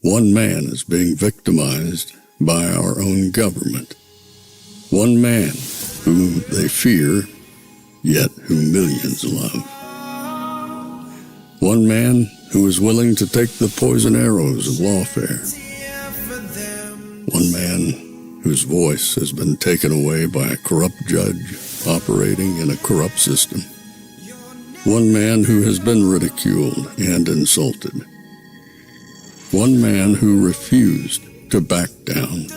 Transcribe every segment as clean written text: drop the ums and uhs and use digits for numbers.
One man is being victimized by our own government. One man whom they fear, yet whom millions love. One man who is willing to take the poison arrows of lawfare. One man whose voice has been taken away by a corrupt judge operating in a corrupt system. One man who has been ridiculed and insulted. One man who refused to back down.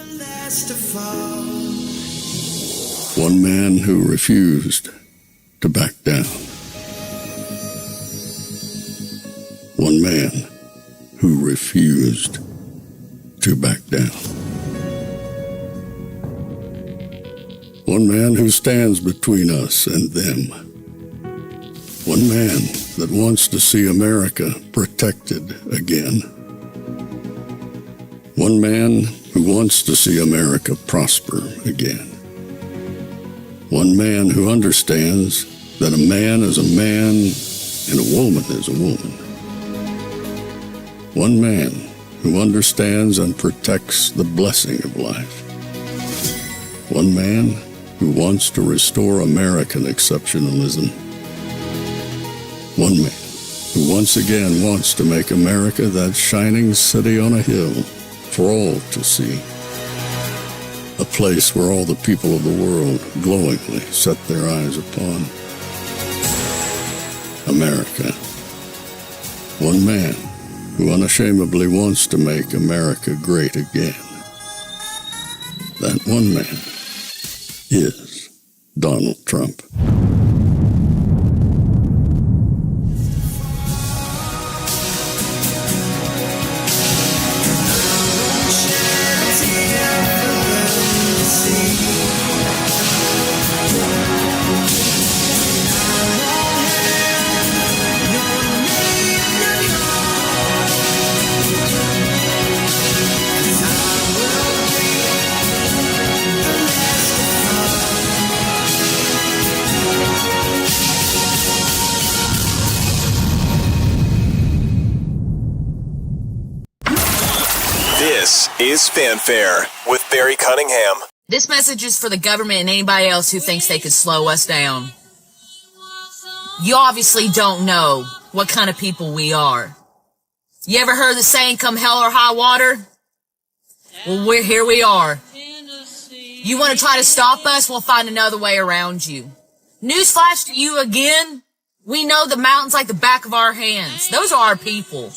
One man who refused to back down. One man who refused to back down. One man who stands between us and them. One man that wants to see America protected again. One man who wants to see America prosper again. One man who understands that a man is a man and a woman is a woman. One man who understands and protects the blessing of life. One man who wants to restore American exceptionalism. One man who once again wants to make America that shining city on a hill for all to see. A place where all the people of the world glowingly set their eyes upon. America. One man who unashamedly wants to make America great again. That one man is Donald Trump. This is Fanfare with Barry Cunningham. This message is for the government and anybody else who thinks they could slow us down. You obviously don't know what kind of people we are. You ever heard the saying, come hell or high water? Well, here we are. You want to try to stop us? We'll find another way around you. Newsflash to you again. We know the mountains like the back of our hands. Those are our people.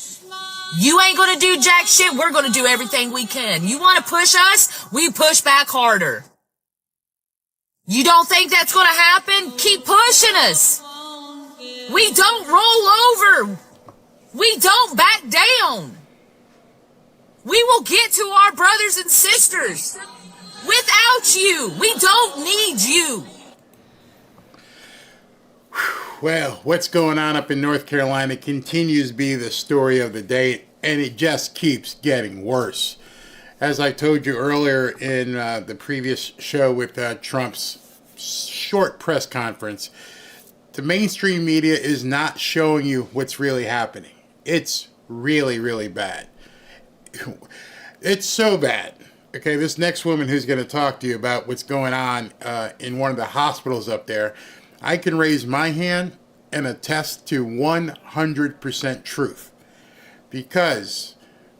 You ain't gonna do jack shit. We're gonna do everything we can. You want to push us? We push back harder. You don't think that's gonna happen? Keep pushing us. We don't roll over. We don't back down. We will get to our brothers and sisters. Without you, we don't need you. Well, what's going on up in North Carolina continues to be the story of the day, and it just keeps getting worse. As I told you earlier in the previous show with Trump's short press conference, the mainstream media is not showing you what's really happening. It's really, really bad. It's so bad. Okay, this next woman who's going to talk to you about what's going on in one of the hospitals up there, I can raise my hand and attest to 100% truth, because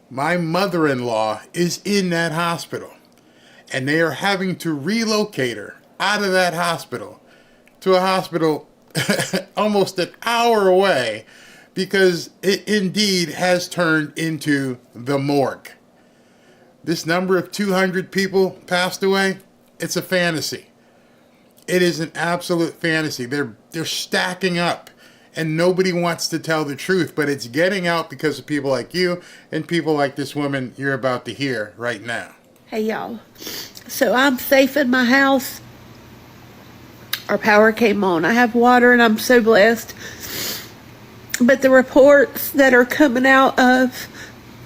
my mother-in-law is in that hospital, and they are having to relocate her out of that hospital to a hospital almost an hour away, because it indeed has turned into the morgue. This number of 200 people passed away, it's a fantasy. It is an absolute fantasy. They're stacking up, and nobody wants to tell the truth, but it's getting out because of people like you and people like this woman you're about to hear right now. Hey, y'all. So I'm safe in my house. Our power came on. I have water, and I'm so blessed. But the reports that are coming out of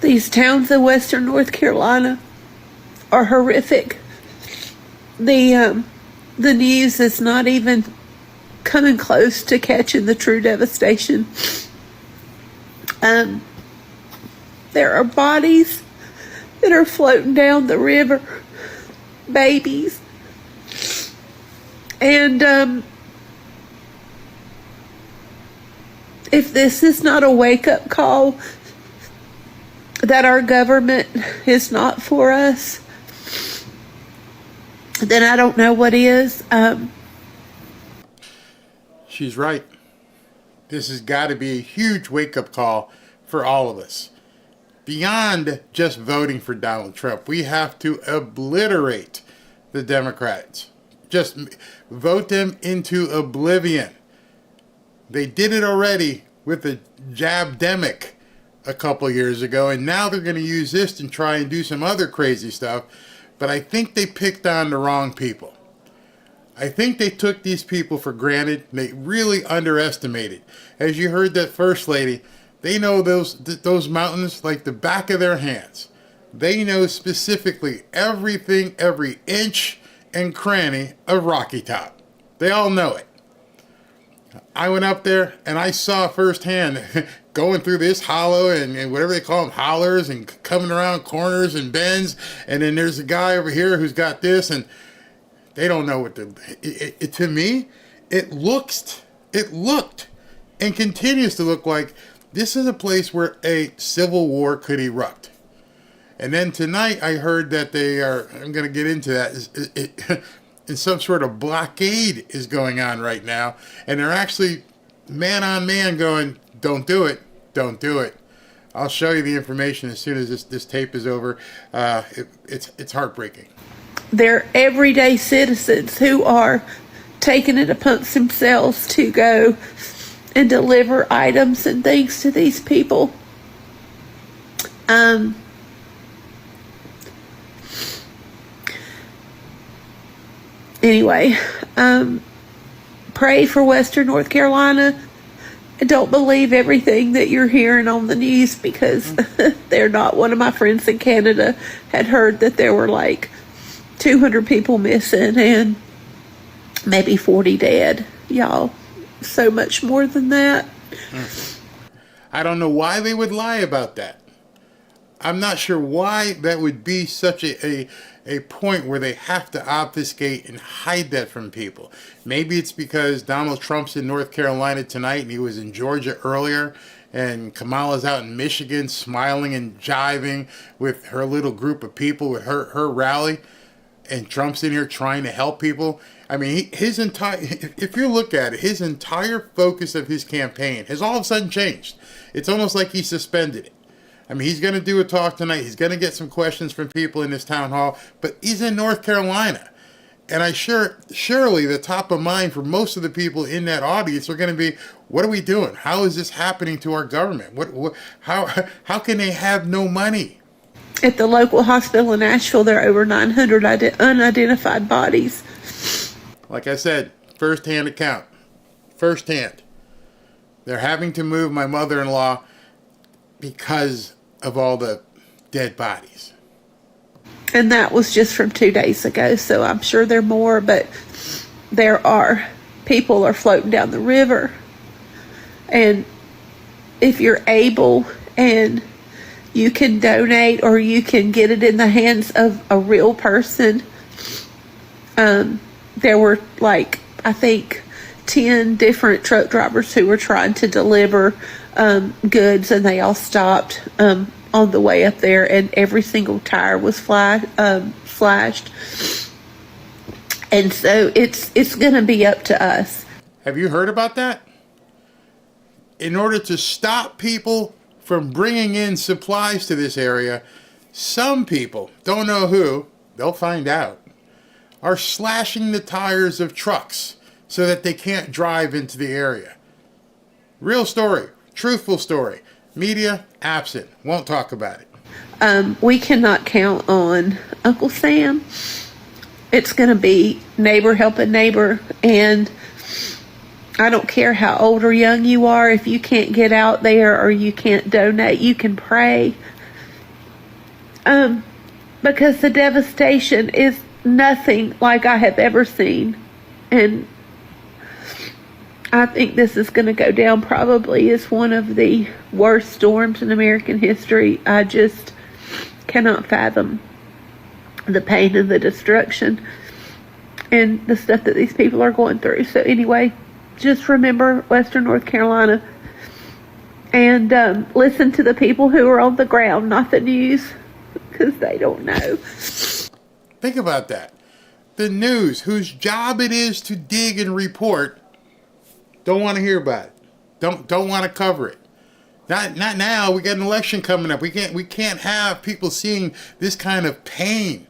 these towns in western North Carolina are horrific. The news is not even coming close to catching the true devastation. There are bodies that are floating down the river, babies. And if this is not a wake-up call that our government is not for us, then I don't know what is. She's right. This has got to be a huge wake-up call for all of us. Beyond just voting for Donald Trump, we have to obliterate the Democrats. Just vote them into oblivion. They did it already with the jabdemic a couple years ago, and now they're going to use this and try and do some other crazy stuff. But I think they picked on the wrong people. I think they took these people for granted. They really underestimated. As you heard that First Lady, they know those mountains like the back of their hands. They know specifically everything, every inch and cranny of Rocky Top. They all know it. I went up there and I saw firsthand going through this hollow and whatever they call them, hollers, and coming around corners and bends. And then there's a guy over here who's got this, and they don't know what to me, it looked and continues to look like this is a place where a civil war could erupt. And then tonight I heard that they are, I'm going to get into that, some sort of blockade is going on right now. And they're actually man on man going, don't do it, don't do it. I'll show you the information as soon as this tape is over. It's heartbreaking. They're everyday citizens who are taking it upon themselves to go and deliver items and things to these people. Anyway, pray for Western North Carolina. Don't believe everything that you're hearing on the news, because they're not. One of my friends in Canada had heard that there were like 200 people missing and maybe 40 dead. Y'all, so much more than that. I don't know why they would lie about that. I'm not sure why that would be such a point where they have to obfuscate and hide that from people. Maybe it's because Donald Trump's in North Carolina tonight and he was in Georgia earlier, and Kamala's out in Michigan smiling and jiving with her little group of people with her rally, and Trump's in here trying to help people. I mean, his entire, if you look at it, his entire focus of his campaign has all of a sudden changed. It's almost like he suspended it. I mean, he's going to do a talk tonight. He's going to get some questions from people in this town hall, but he's in North Carolina. And surely the top of mind for most of the people in that audience are going to be, what are we doing? How is this happening to our government? How can they have no money? At the local hospital in Nashville, there are over 900 unidentified bodies. Like I said, first-hand account. First-hand. They're having to move my mother-in-law because of all the dead bodies. And that was just from 2 days ago, so I'm sure there are more, but there are. People are floating down the river. And if you're able and you can donate, or you can get it in the hands of a real person. There were like, I think, 10 different truck drivers who were trying to deliver goods, and they all stopped on the way up there, and every single tire was slashed. And so it's going to be up to us. Have you heard about that? In order to stop people from bringing in supplies to this area, some people, don't know who, they'll find out, are slashing the tires of trucks so that they can't drive into the area. Real story, truthful story. Media, absent, won't talk about it. We cannot count on Uncle Sam. It's going to be neighbor helping neighbor, and I don't care how old or young you are. If you can't get out there or you can't donate, you can pray. Because the devastation is nothing like I have ever seen. And I think this is going to go down probably as one of the worst storms in American history. cannot fathom the pain and the destruction and the stuff that these people are going through. So anyway, just remember Western North Carolina and listen to the people who are on the ground, not the news, because they don't know. Think about that. The news, whose job it is to dig and report, don't want to hear about it. Don't want to cover it. Not now. We got an election coming up. We can't have people seeing this kind of pain,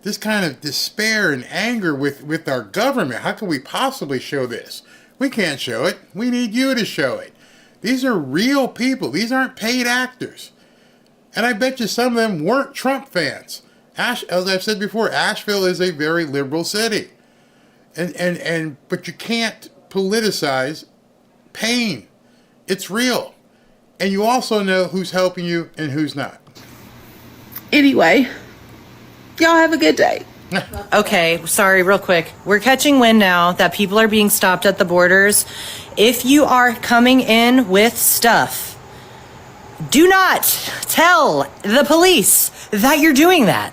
this kind of despair and anger with our government. How can we possibly show this? We can't show it. We need you to show it. These are real people. These aren't paid actors. And I bet you some of them weren't Trump fans. As I've said before, Asheville is a very liberal city. But you can't politicize pain. It's real. And you also know who's helping you and who's not. Anyway, y'all have a good day. Okay, sorry, real quick. We're catching wind now that people are being stopped at the borders. If you are coming in with stuff, do not tell the police that you're doing that.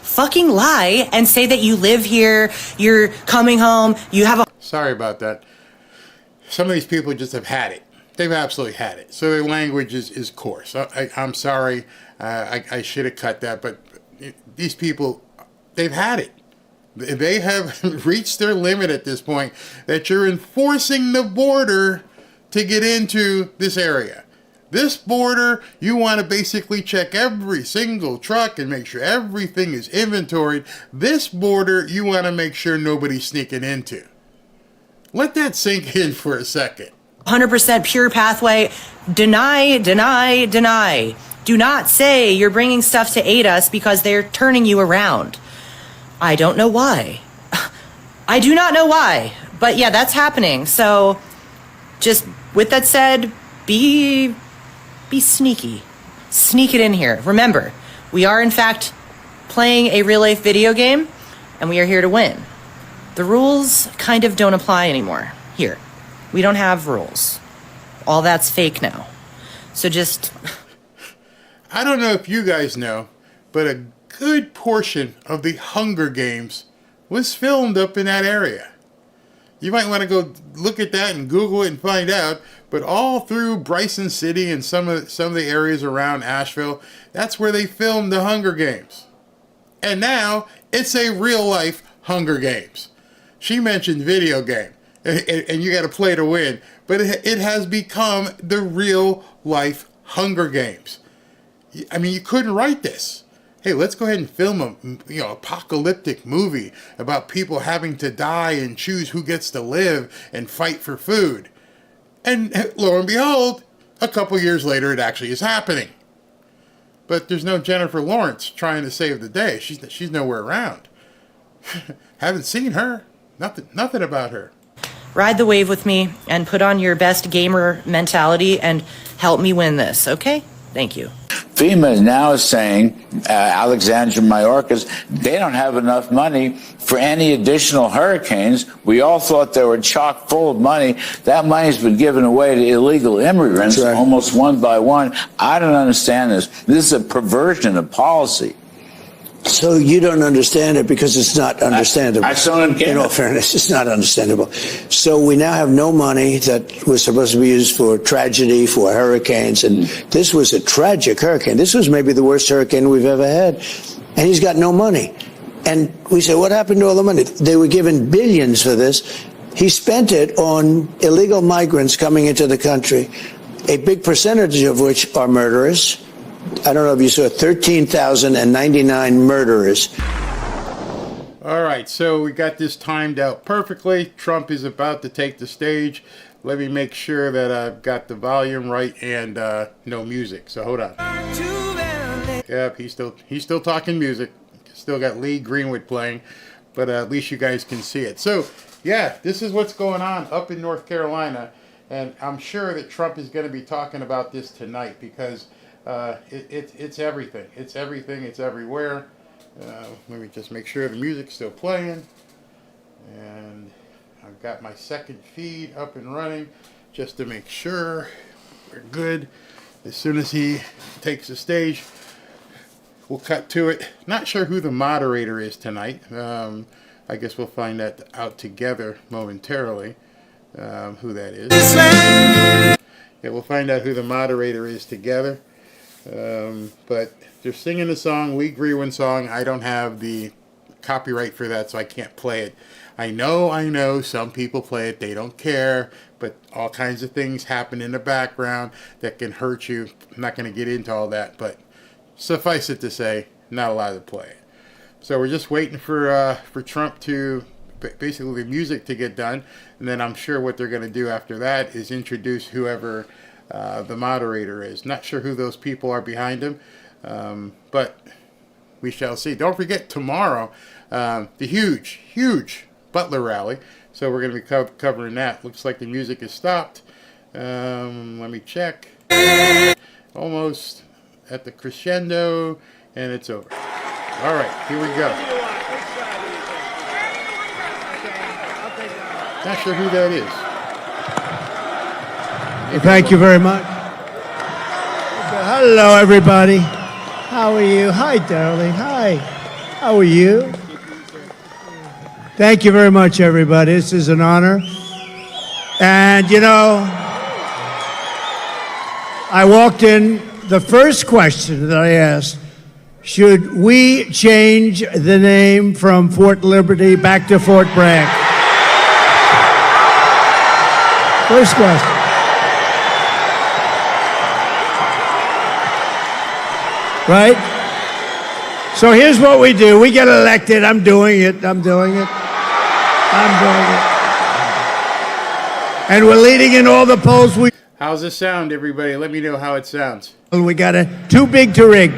Fucking lie and say that you live here, you're coming home, you have a... Sorry about that. Some of these people just have had it. They've absolutely had it. So their language is coarse. I'm sorry. I should have cut that. But these people, they've had it. They have reached their limit at this point that you're enforcing the border to get into this area. This border, you want to basically check every single truck and make sure everything is inventoried. This border, you want to make sure nobody's sneaking into. Let that sink in for a second. 100% pure pathway. Deny. Do not say you're bringing stuff to aid us because they're turning you around. I don't know why. I do not know why. But yeah, that's happening. So just with that said, be sneaky. Sneak it in here. Remember, we are in fact playing a real life video game and we are here to win. The rules kind of don't apply anymore here. We don't have rules. All that's fake now. So just... I don't know if you guys know, but a good portion of the Hunger Games was filmed up in that area. You might want to go look at that and Google it and find out, but all through Bryson City and some of the areas around Asheville, that's where they filmed the Hunger Games. And now it's a real life Hunger Games. She mentioned video game. And you got to play to win. But it has become the real life Hunger Games. I mean, you couldn't write this. Hey, let's go ahead and film a apocalyptic movie about people having to die and choose who gets to live and fight for food. And lo and behold, a couple years later, it actually is happening. But there's no Jennifer Lawrence trying to save the day. She's nowhere around. Haven't seen her. Nothing about her. Ride the wave with me and put on your best gamer mentality and help me win this, okay? Thank you. FEMA now is saying, Alexandria, Mayorkas, they don't have enough money for any additional hurricanes. We all thought they were chock full of money. That money's been given away to illegal immigrants, right, almost one by one. I don't understand this. This is a perversion of policy. So you don't understand it because it's not understandable. I don't get it. In all fairness, it's not understandable. So we now have no money that was supposed to be used for tragedy, for hurricanes. And this was a tragic hurricane. This was maybe the worst hurricane we've ever had. And he's got no money. And we say, what happened to all the money? They were given billions for this. He spent it on illegal migrants coming into the country, a big percentage of which are murderers. I don't know if you saw 13,099 murderers. All right, so we got this timed out perfectly. Trump is about to take the stage. Let me make sure that I've got the volume right and no music. So hold on. Yep, he's still talking music. Still got Lee Greenwood playing, but at least you guys can see it. So yeah, this is what's going on up in North Carolina, and I'm sure that Trump is going to be talking about this tonight because it's everything. It's everything. It's everywhere. Let me just make sure the music's still playing. And I've got my second feed up and running just to make sure we're good. As soon as he takes the stage, we'll cut to it. Not sure who the moderator is tonight. I guess we'll find that out together momentarily, who that is. Yeah, we'll find out who the moderator is together. But they're singing the song, Lee Grewin song. I don't have the copyright for that, so I can't play it. I know, some people play it, they don't care, but all kinds of things happen in the background that can hurt you. I'm not going to get into all that, but suffice it to say, not allowed to play it. So we're just waiting for Trump to, basically the music to get done, and then I'm sure what they're going to do after that is introduce whoever the moderator is. Not sure who those people are behind him, but we shall see. Don't forget tomorrow, the huge Butler rally. So we're going to be covering that. Looks like the music is stopped. Let me check. Almost at the crescendo, and it's over. All right, here we go. Not sure who that is. Thank you very much. Hello, everybody. How are you? Hi, darling. Hi. How are you? Thank you very much, everybody. This is an honor. And, you know, I walked in, the first question that I asked, should we change the name from Fort Liberty back to Fort Bragg? First question. Right? So here's what we do. We get elected. I'm doing it. And we're leading in all the polls. How's it sound, everybody? Let me know how it sounds. We got too big to rig.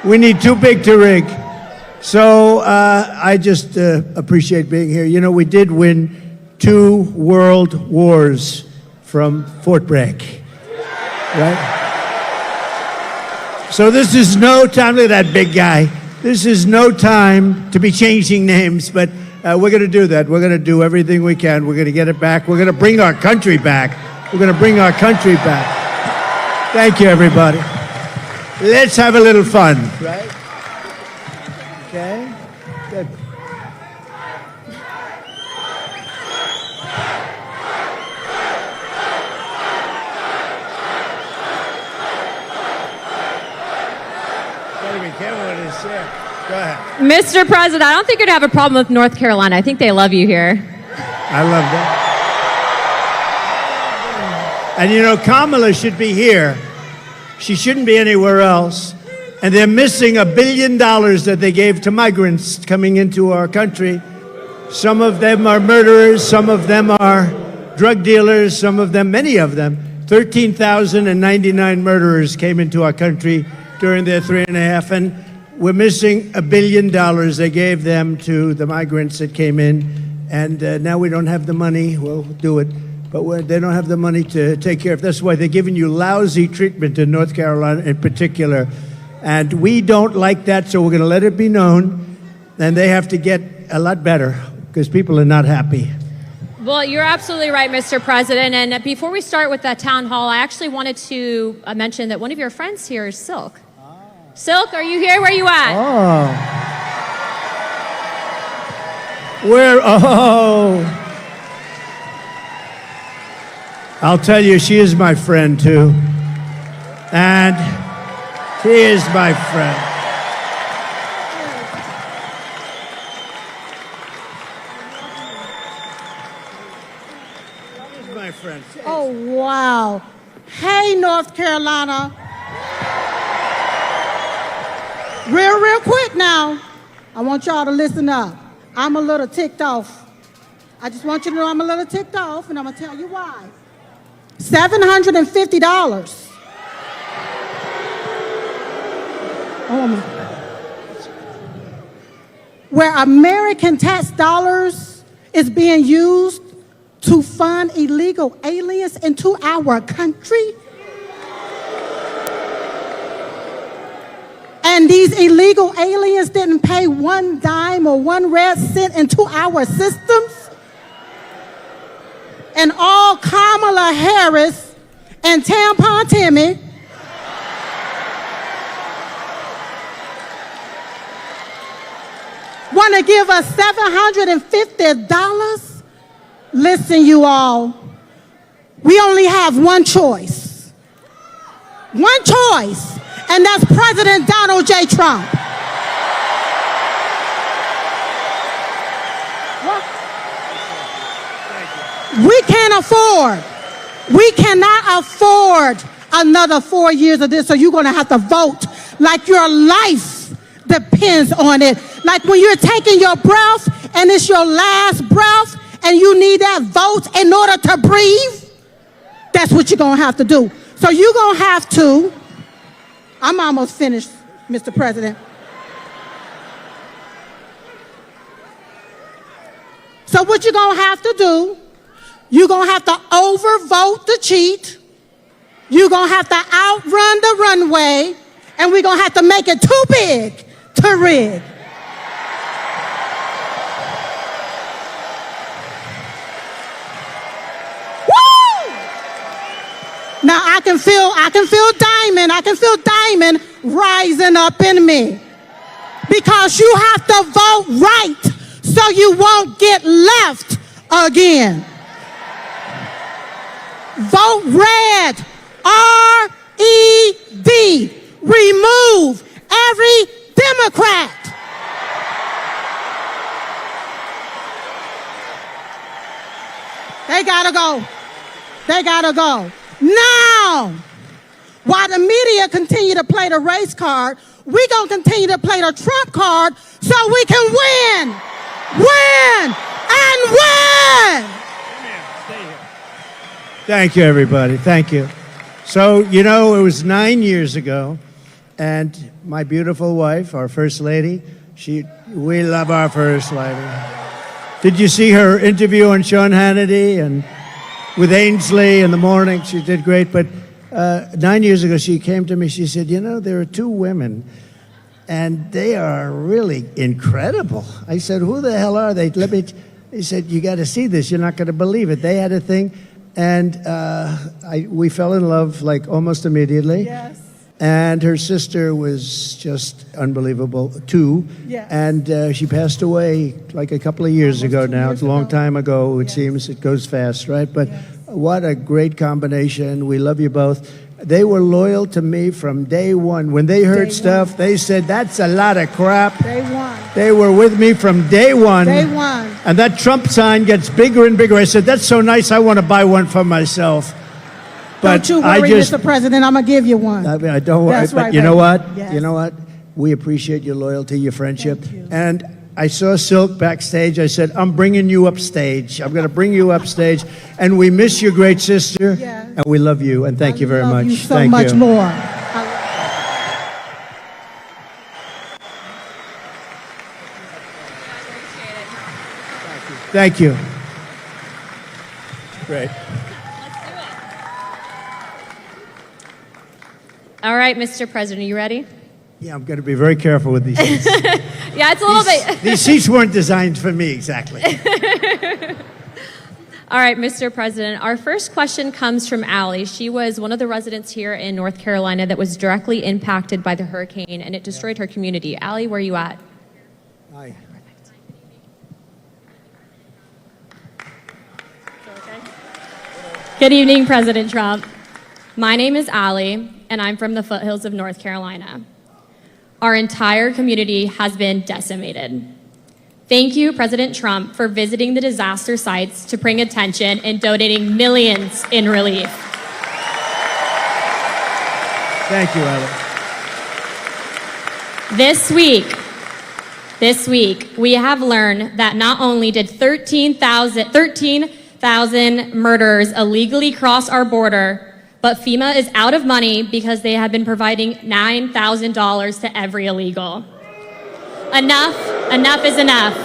We need too big to rig. So I just appreciate being here. You know, we did win 2 world wars from Fort Bragg, right? So this is no time, look at that big guy. This is no time to be changing names, but we're going to do that. We're going to do everything we can. We're going to get it back. We're going to bring our country back. We're going to bring our country back. Thank you, everybody. Let's have a little fun, right? Okay, good. Go ahead. Mr. President, I don't think you'd have a problem with North Carolina. I think they love you here. I love that. And you know, Kamala should be here. She shouldn't be anywhere else. And they're missing $1 billion that they gave to migrants coming into our country. Some of them are murderers. Some of them are drug dealers. Some of them, many of them, 13,099 murderers came into our country during their 3.5. And we're missing $1 billion they gave them to the migrants that came in, and now we don't have the money. We'll do it, but they don't have the money to take care of. That's why they're giving you lousy treatment in North Carolina in particular, and we don't like that, so we're going to let it be known, and they have to get a lot better because people are not happy. Well, you're absolutely right, Mr. President, and before we start with that town hall, I actually wanted to mention that one of your friends here is Silk. Silk, are you here? Where are you at? Oh. Where? Oh. I'll tell you, she is my friend, too. And she is my friend. She is my friend. Oh, wow. Hey, North Carolina. Real quick now, I want y'all to listen up. I'm a little ticked off. I just want you to know I'm a little ticked off, and I'm going to tell you why. $750. Oh, my. Where American tax dollars is being used to fund illegal aliens into our country. And these illegal aliens didn't pay one dime or one red cent into our systems. And all Kamala Harris and Tampon Timmy want to give us $750? Listen, you all, we only have one choice. One choice, and that's President Donald J. Trump. We cannot afford another 4 years of this, so you're going to have to vote like your life depends on it. Like when you're taking your breath and it's your last breath and you need that vote in order to breathe, that's what you're going to have to do. So you're going to have to, I'm almost finished, Mr. President. So what you're going to have to do, you're going to have to overvote the cheat. You're going to have to outrun the runway. And we're going to have to make it too big to rig. Woo! Now I can feel Diamond rising up in me. Because you have to vote right so you won't get left again. Vote red. R-E-D. Remove every Democrat. They gotta go. They gotta go. Now, while the media continue to play the race card, we're gonna continue to play the Trump card so we can win. Win and win. Thank you, everybody. Thank you. So, you know, it was 9 years ago, and my beautiful wife, our First Lady, we love our First Lady. Did you see her interview on Sean Hannity and with Ainsley in the morning? She did great, but 9 years ago she came to me, she said, you know, there are two women, and they are really incredible. I said, who the hell are they? He said, you got to see this, you're not going to believe it. They had a thing. And we fell in love like almost immediately. Yes. And her sister was just unbelievable too. Yes. And she passed away like a couple of years ago now. It's a long time ago. It seems it goes fast, right? But what a great combination. We love you both. They were loyal to me from day one. When they heard stuff, they said, that's a lot of crap. Day one. They were with me from day one. Day one. And that Trump sign gets bigger and bigger. I said, that's so nice, I want to buy one for myself. But don't you worry, Mr. President, I'm going to give you one. I mean, I don't worry. That's But right, you know baby. what? Yes. You know what? We appreciate your loyalty, your friendship. Thank you. And I saw Silk backstage. I said, I'm bringing you upstage. I'm going to bring you upstage. And we miss your great sister. Yeah. And we love you. And thank you very much. I love you so thank much you. more. Thank you. Great. All right, Mr. President, are you ready? Yeah, I'm going to be very careful with these seats. Yeah, it's a little bit. These seats weren't designed for me, exactly. All right, Mr. President, our first question comes from Allie. She was one of the residents here in North Carolina that was directly impacted by the hurricane, and it destroyed her community. Allie, where are you at? Hi. Good evening, President Trump. My name is Allie, and I'm from the foothills of North Carolina. Our entire community has been decimated. Thank you, President Trump, for visiting the disaster sites to bring attention and donating millions in relief. Thank you, Allie. This week, we have learned that not only did 13,000 murderers illegally cross our border, but FEMA is out of money because they have been providing $9,000 to every illegal. Enough is enough.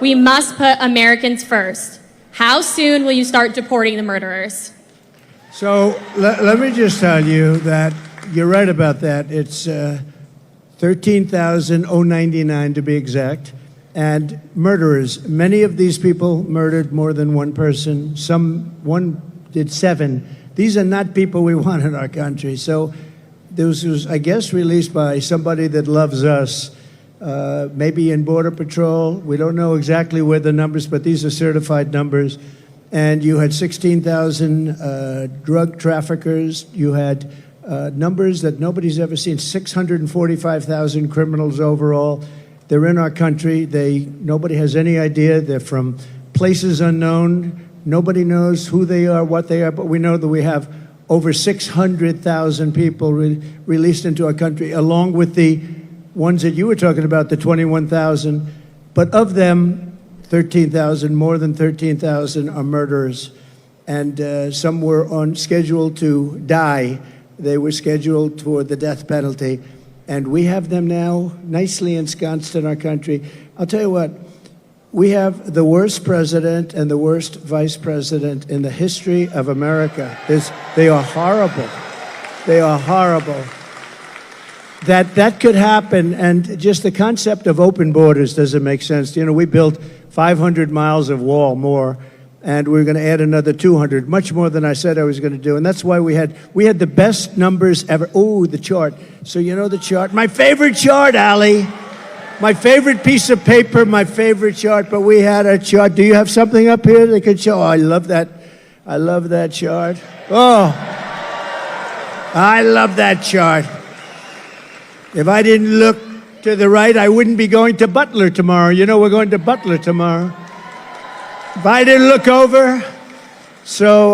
We must put Americans first. How soon will you start deporting the murderers? So let me just tell you that you're right about that. It's 13,099 to be exact. And murderers, many of these people murdered more than one person. One did 7. These are not people we want in our country. So this was, I guess, released by somebody that loves us. maybe in Border Patrol. We don't know exactly where the numbers, but these are certified numbers. And you had 16,000 drug traffickers. You had numbers that nobody's ever seen, 645,000 criminals overall. They're in our country. Nobody has any idea. They're from places unknown. Nobody knows who they are, what they are, but we know that we have over 600,000 people released into our country, along with the ones that you were talking about, the 21,000. But of them, 13,000, more than 13,000 are murderers. And some were on schedule to die. They were scheduled for the death penalty. And we have them now nicely ensconced in our country. I'll tell you what, we have the worst president and the worst vice president in the history of America. They are horrible. They are horrible. That could happen, and just the concept of open borders doesn't make sense. You know, we built 500 miles of wall more, and we're going to add another 200, much more than I said I was going to do. And that's why we had the best numbers ever. Oh, the chart. So you know the chart? My favorite chart, Allie. My favorite piece of paper, my favorite chart, but we had a chart. Do you have something up here that could show? Oh, I love that. I love that chart. Oh, I love that chart. If I didn't look to the right, I wouldn't be going to Butler tomorrow. You know, we're going to Butler tomorrow. If I didn't look over. So,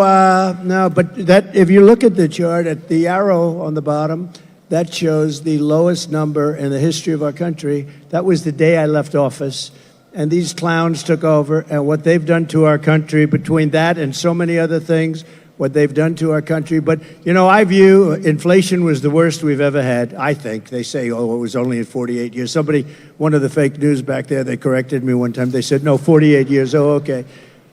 no, but that, if you look at the chart, at the arrow on the bottom, that shows the lowest number in the history of our country. That was the day I left office. And these clowns took over, and what they've done to our country, between that and so many other things, what they've done to our country. But, you know, I view inflation was the worst we've ever had, I think. They say, oh, it was only in 48 years. Somebody, one of the fake news back there, they corrected me one time. They said, no, 48 years. Oh, okay.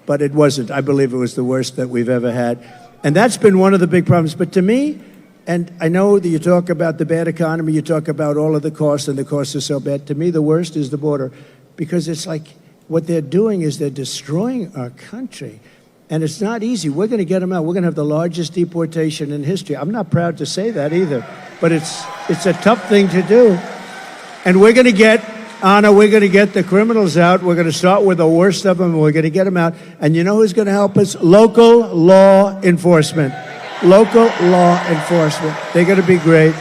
But it wasn't. I believe it was the worst that we've ever had. And that's been one of the big problems. But to me, and I know that you talk about the bad economy, you talk about all of the costs, and the costs are so bad. To me, the worst is the border, because it's like what they're doing is they're destroying our country. And it's not easy. We're going to get them out. We're going to have the largest deportation in history. I'm not proud to say that either, but it's a tough thing to do. And we're going to get, Anna, we're going to get the criminals out. We're going to start with the worst of them, and we're going to get them out. And you know who's going to help us? Local law enforcement. Local law enforcement. They're going to be great.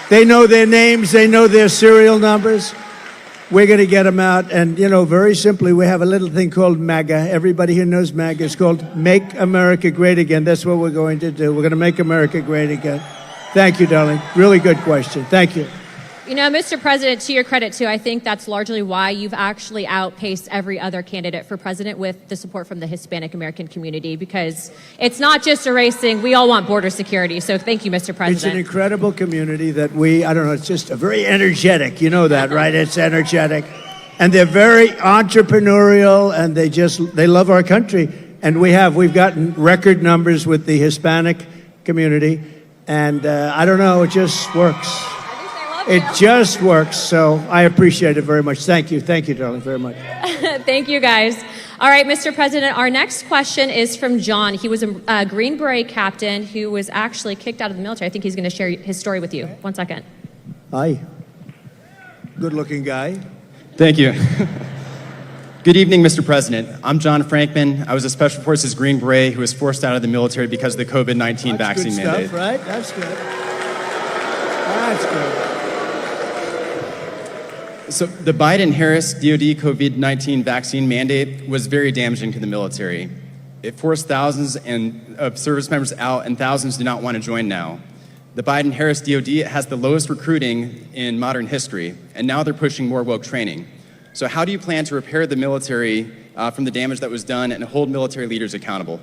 They know their names. They know their serial numbers. We're going to get them out. And, you know, very simply, we have a little thing called MAGA. Everybody here knows MAGA. It's called Make America Great Again. That's what we're going to do. We're going to make America great again. Thank you, darling. Really good question. Thank you. You know, Mr. President, to your credit, too, I think that's largely why you've actually outpaced every other candidate for president with the support from the Hispanic American community, because it's not just a race thing. We all want border security. So thank you, Mr. President. It's an incredible community that I don't know, it's just a very energetic. You know that, right? It's energetic. And they're very entrepreneurial, and they love our country. And we've gotten record numbers with the Hispanic community. And I don't know, it just works. It just works, so I appreciate it very much. Thank you. Thank you, darling, very much. Thank you, guys. All right, Mr. President, our next question is from John. He was a Green Beret captain who was actually kicked out of the military. I think he's going to share his story with you. 1 second. Hi. Good-looking guy. Thank you. Good evening, Mr. President. I'm John Frankman. I was a Special Forces Green Beret who was forced out of the military because of the COVID-19 vaccine mandate. That's good stuff, right? That's good. That's good. So the Biden-Harris DoD COVID-19 vaccine mandate was very damaging to the military. It forced thousands of service members out, and thousands do not want to join now. The Biden-Harris DoD has the lowest recruiting in modern history, and now they're pushing more woke training. So how do you plan to repair the military from the damage that was done and hold military leaders accountable?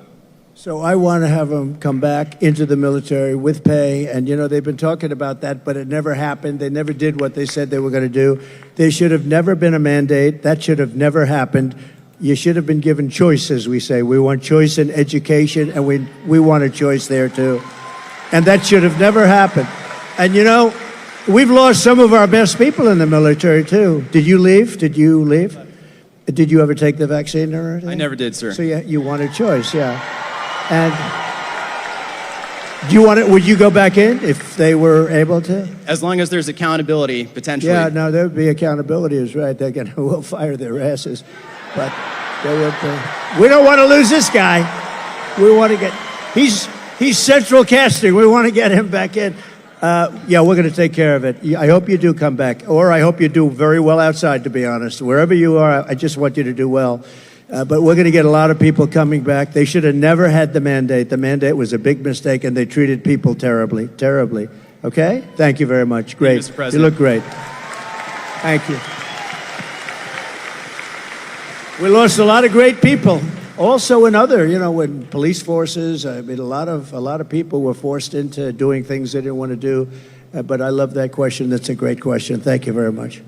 So I want to have them come back into the military with pay. And, you know, they've been talking about that, but it never happened. They never did what they said they were going to do. There should have never been a mandate. That should have never happened. You should have been given choice, as we say. We want choice in education, and we want a choice there, too. And that should have never happened. And, you know, we've lost some of our best people in the military, too. Did you leave? Did you leave? Did you ever take the vaccine or anything? I never did, sir. So you want a choice, yeah. And Do you want it? Would you go back in if they were able to? As long as there's accountability, potentially. Yeah, no, there would be accountability, is right. They're going to will fire their asses. But they would, we don't want to lose this guy. We want to get, he's central casting. We want to get him back in. Yeah, we're going to take care of it. I hope you do come back. Or I hope you do very well outside, to be honest. Wherever you are, I just want you to do well. But we're going to get a lot of people coming back. They should have never had the mandate. The mandate was a big mistake, and they treated people terribly, terribly. Okay? Thank you very much. Great. Mr. President. You look great. Thank you. We lost a lot of great people. Also in other, in police forces, I mean, a lot of people were forced into doing things they didn't want to do. But I love that question. That's a great question. Thank you very much.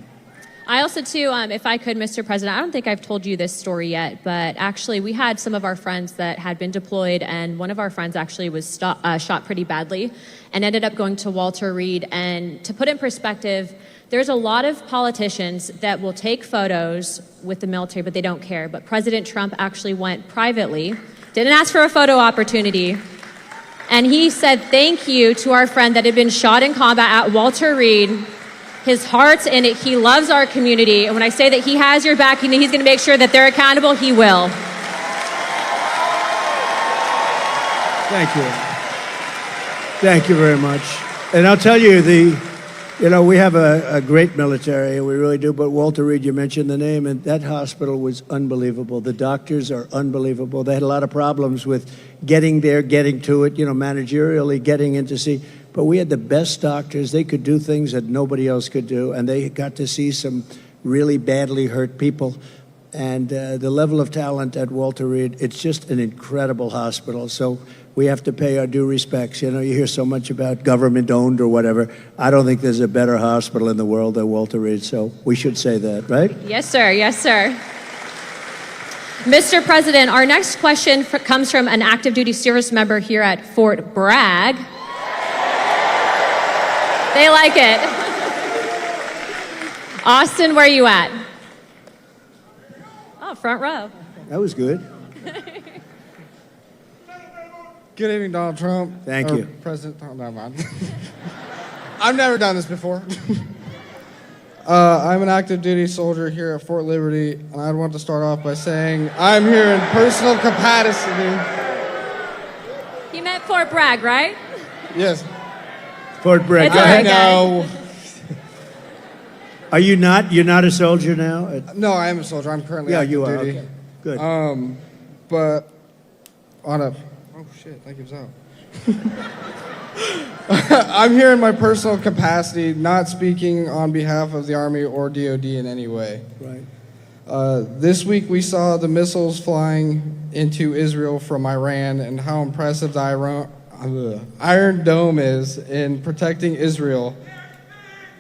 I also, too, if I could, Mr. President, I don't think I've told you this story yet, but actually we had some of our friends that had been deployed, and one of our friends actually was shot pretty badly and ended up going to Walter Reed. And to put in perspective, there's a lot of politicians that will take photos with the military, but they don't care. But President Trump actually went privately, didn't ask for a photo opportunity, and he said thank you to our friend that had been shot in combat at Walter Reed. His heart's in it. He loves our community. And when I say that he has your back and he's going to make sure that they're accountable, he will. Thank you. Thank you very much. And I'll tell you, we have a great military, we really do, but Walter Reed, you mentioned the name, and that hospital was unbelievable. The doctors are unbelievable. They had a lot of problems with getting there, getting to it, managerially getting in to see. But we had the best doctors. They could do things that nobody else could do, and they got to see some really badly hurt people. And the level of talent at Walter Reed, it's just an incredible hospital. So we have to pay our due respects. You hear so much about government-owned or whatever. I don't think there's a better hospital in the world than Walter Reed, so we should say that, right? Yes, sir. Yes, sir. Mr. President, our next question comes from an active duty service member here at Fort Bragg. They like it. Austin, where are you at? Oh, front row. That was good. Good evening, Donald Trump. Thank you. President, oh, never mind. I've never done this before. I'm an active duty soldier here at Fort Liberty, and I want to start off by saying I'm here in personal capacity. He meant Fort Bragg, right? Yes. Fort Bragg. It's all right, No. Are you not? You're not a soldier now? No, I am a soldier. I'm currently active you are. duty. Okay. Good. But on a... Oh, shit. That gives out. I'm here in my personal capacity, not speaking on behalf of the Army or DOD in any way. Right. This week we saw the missiles flying into Israel from Iran and how impressive the Iron Dome is in protecting Israel.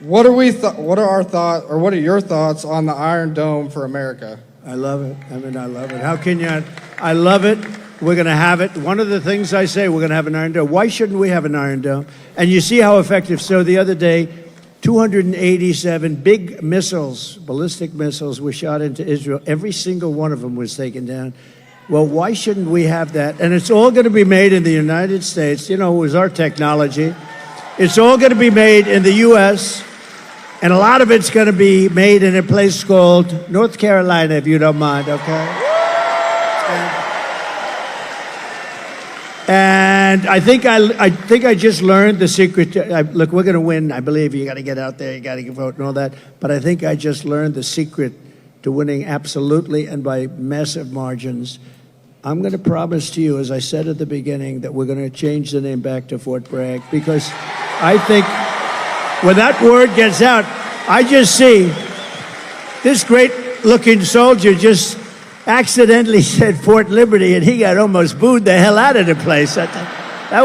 What are your thoughts on the Iron Dome for America? I love it. I love it. How can you? I love it. We're going to have it. One of the things I say, we're going to have an Iron Dome. Why shouldn't we have an Iron Dome? And you see how effective. So the other day, 287 big missiles, ballistic missiles, were shot into Israel. Every single one of them was taken down. Well, why shouldn't we have that? And it's all going to be made in the United States. It was our technology. It's all going to be made in the U.S., and a lot of it's going to be made in a place called North Carolina, if you don't mind, okay? And I think I just learned the secret. Look, we're going to win. I believe you got to get out there, you got to vote and all that. But I think I just learned the secret to winning absolutely and by massive margins. I'm going to promise to you, as I said at the beginning, that we're going to change the name back to Fort Bragg, because I think when that word gets out, I just see this great-looking soldier just accidentally said Fort Liberty, and he got almost booed the hell out of the place. That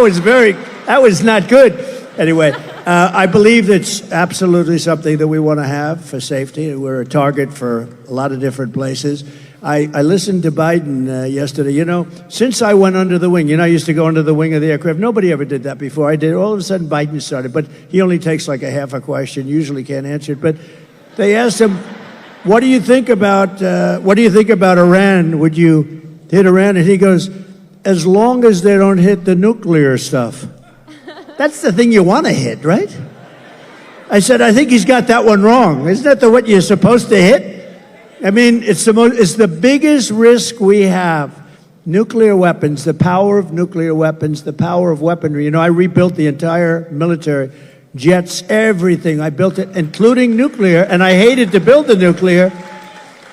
was not good. Anyway, I believe it's absolutely something that we want to have for safety. We're a target for a lot of different places. I listened to Biden yesterday. Since I went under the wing, I used to go under the wing of the aircraft. Nobody ever did that before. I did. All of a sudden, Biden started, but he only takes like a half a question. Usually can't answer it. But they asked him, "What do you think about Iran? Would you hit Iran?" And he goes, "As long as they don't hit the nuclear stuff." That's the thing you want to hit, right? I said, I think he's got that one wrong. Isn't that what you're supposed to hit? I mean, it's the biggest risk we have. Nuclear weapons, the power of nuclear weapons, the power of weaponry. You know, I rebuilt the entire military, jets, everything. I built it, including nuclear, and I hated to build the nuclear,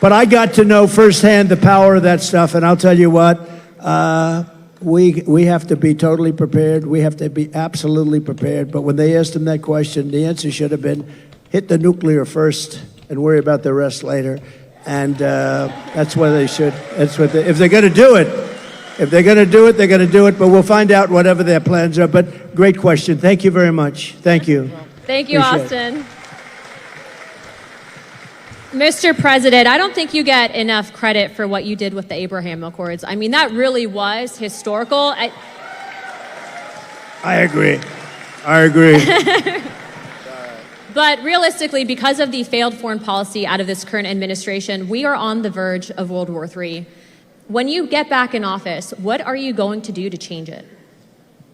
but I got to know firsthand the power of that stuff, and I'll tell you what, we have to be totally prepared. We have to be absolutely prepared. But when they asked him that question, the answer should have been, hit the nuclear first and worry about the rest later. And that's what they should. That's what if they're going to do it. If they're going to do it, they're going to do it. But we'll find out whatever their plans are. But great question. Thank you very much. Thank you. Thank you, Appreciate Austin. Mr. President, I don't think you get enough credit for what you did with the Abraham Accords. I mean, that really was historical. I agree. I agree. But realistically, because of the failed foreign policy out of this current administration, we are on the verge of World War III. When you get back in office, what are you going to do to change it?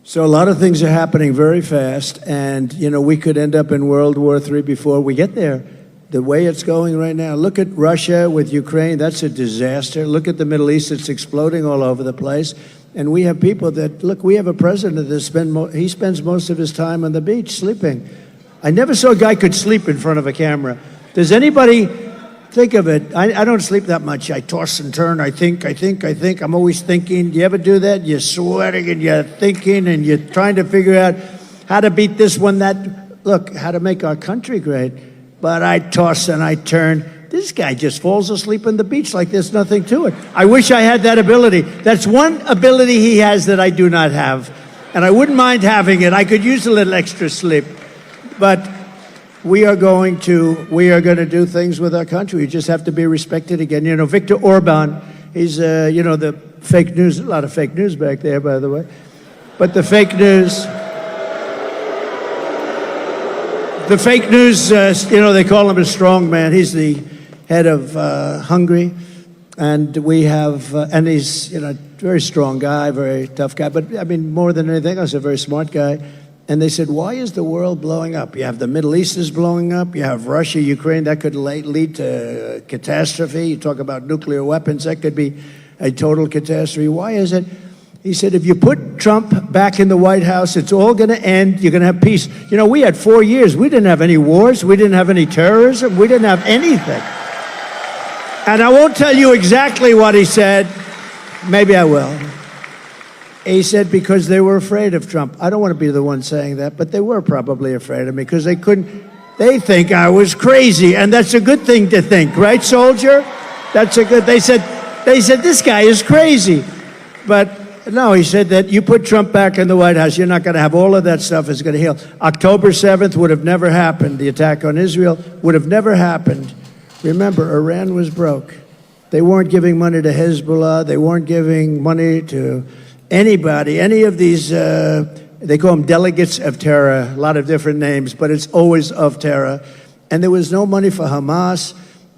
So a lot of things are happening very fast, and, you know, we could end up in World War III before we get there. The way it's going right now, look at Russia with Ukraine, that's a disaster. Look at the Middle East, it's exploding all over the place. And we have people that, look, we have a president that he spends most of his time on the beach sleeping. I never saw a guy could sleep in front of a camera. Does anybody think of it? I don't sleep that much. I toss and turn. I think. I'm always thinking. Do you ever do that? You're sweating and you're thinking and you're trying to figure out how to beat this one, that. Look, how to make our country great. But I toss and I turn. This guy just falls asleep on the beach like there's nothing to it. I wish I had that ability. That's one ability he has that I do not have. And I wouldn't mind having it. I could use a little extra sleep. But we are going to do things with our country. We just have to be respected again. You know, Viktor Orban, he's, you know, the fake news, a lot of fake news back there, by the way. But the fake news, you know, they call him a strong man. He's the head of Hungary. And we have, and he's, you know, a very strong guy, very tough guy. But, I mean, more than anything else, a very smart guy. And they said, why is the world blowing up? You have the Middle East is blowing up. You have Russia, Ukraine. That could lead to catastrophe. You talk about nuclear weapons. That could be a total catastrophe. Why is it? He said, if you put Trump back in the White House, it's all going to end. You're going to have peace. You know, we had 4 years. We didn't have any wars. We didn't have any terrorism. We didn't have anything. And I won't tell you exactly what he said. Maybe I will. He said because they were afraid of Trump. I don't want to be the one saying that, but they were probably afraid of me because they think I was crazy. And that's a good thing to think, right, soldier? That's a good, they said, this guy is crazy. But no, he said that you put Trump back in the White House, you're not going to have all of that stuff is going to heal. October 7th would have never happened. The attack on Israel would have never happened. Remember, Iran was broke. They weren't giving money to Hezbollah. They weren't giving money to anybody, any of these, they call them delegates of terror, a lot of different names, but it's always of terror. And there was no money for Hamas.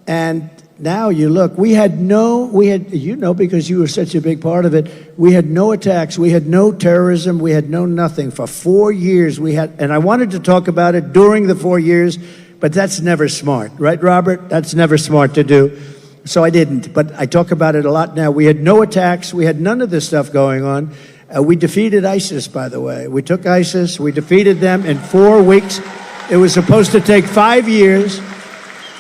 And now you look, you know, because you were such a big part of it, we had no attacks, we had no terrorism, we had no nothing. For 4 years we had, and I wanted to talk about it during the 4 years, but that's never smart, right, Robert? That's never smart to do. So I didn't, but I talk about it a lot now. We had no attacks. We had none of this stuff going on. We defeated ISIS, by the way. We took ISIS. We defeated them in 4 weeks. It was supposed to take 5 years.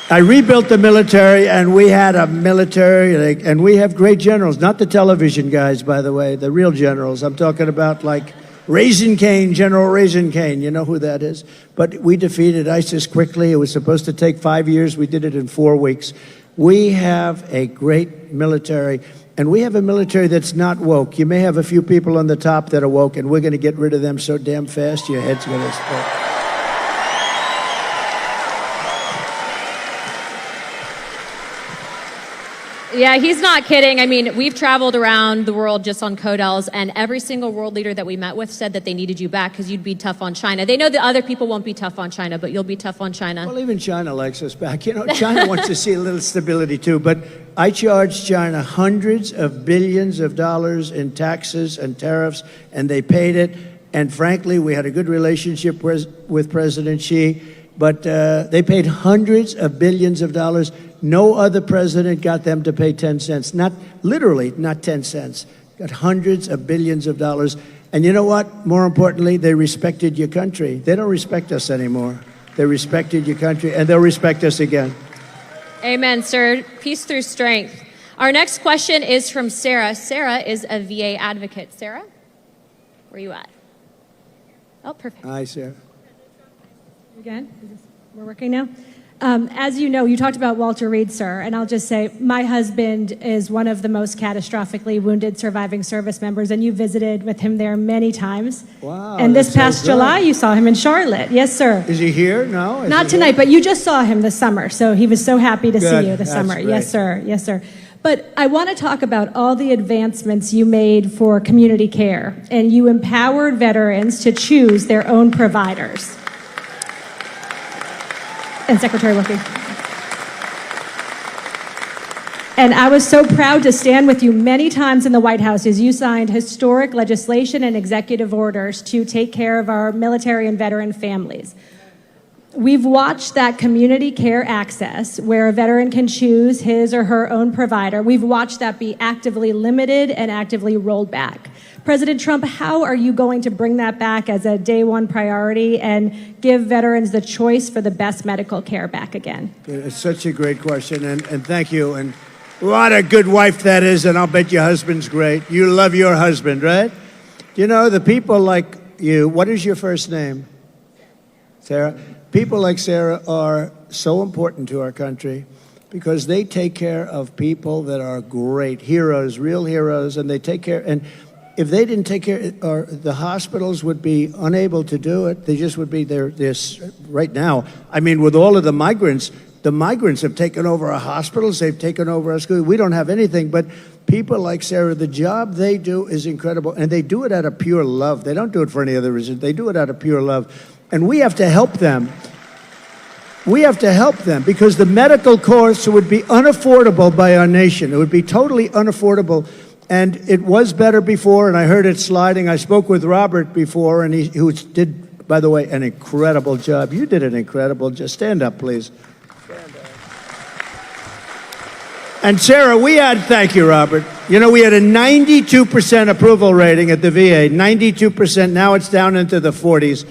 I rebuilt the military, and we had a military, and we have great generals, not the television guys, by the way, the real generals. I'm talking about like Raisin Cane, General Raisin Cane. You know who that is? But we defeated ISIS quickly. It was supposed to take 5 years. We did it in 4 weeks. We have a great military, and we have a military that's not woke. You may have a few people on the top that are woke, and we're going to get rid of them so damn fast, your head's going to split. Yeah, he's not kidding. I mean, we've traveled around the world just on Codels, and every single world leader that we met with said that they needed you back because you'd be tough on China. They know that other people won't be tough on China, but you'll be tough on China. Well, even China likes us back. You know, China wants to see a little stability too, but I charged China hundreds of billions of dollars in taxes and tariffs, and they paid it. And frankly, we had a good relationship with President Xi, but they paid hundreds of billions of dollars. No other president got them to pay 10 cents. Not literally, not 10 cents. Got hundreds of billions of dollars. And you know what? More importantly, they respected your country. They don't respect us anymore. They respected your country, and they'll respect us again. Amen, sir. Peace through strength. Our next question is from Sarah. Sarah is a VA advocate. Sarah, where are you at? Oh, perfect. Hi, Sarah. We're good? We're working now? As you know, you talked about Walter Reed, sir, and I'll just say my husband is one of the most catastrophically wounded surviving service members, and you visited with him there many times. Wow. And this past so good. July, you saw him in Charlotte. Yes, sir. Is he here? No? Is Not he tonight, here? but you just saw him this summer, so he was so happy to Good. see you this That's summer. great. Yes, sir. Yes, sir. But I want to talk about all the advancements you made for community care, and you empowered veterans to choose their own providers. And Secretary Wilkie. And I was so proud to stand with you many times in the White House as you signed historic legislation and executive orders to take care of our military and veteran families. We've watched that community care access where a veteran can choose his or her own provider. We've watched that be actively limited and actively rolled back. President Trump, how are you going to bring that back as a day one priority and give veterans the choice for the best medical care back again? It's such a great question, and thank you. And what a good wife that is, and I'll bet your husband's great. You love your husband, right? You know, the people like you, what is your first name? Sarah? People like Sarah are so important to our country because they take care of people that are great heroes, real heroes, and they take care. And if they didn't take care, or the hospitals would be unable to do it. They just would be there. Right now, I mean, with all of the migrants have taken over our hospitals. They've taken over our schools. We don't have anything, but people like Sarah, the job they do is incredible, and they do it out of pure love. They don't do it for any other reason. They do it out of pure love. And we have to help them. We have to help them because the medical costs would be unaffordable by our nation. It would be totally unaffordable. And it was better before, and I heard it sliding. I spoke with Robert before, and who did, by the way, an incredible job. You did an incredible job. Stand up, please. Stand up. And Sarah, thank you, Robert. You know, we had a 92% approval rating at the VA, 92%. Now it's down into the 40s.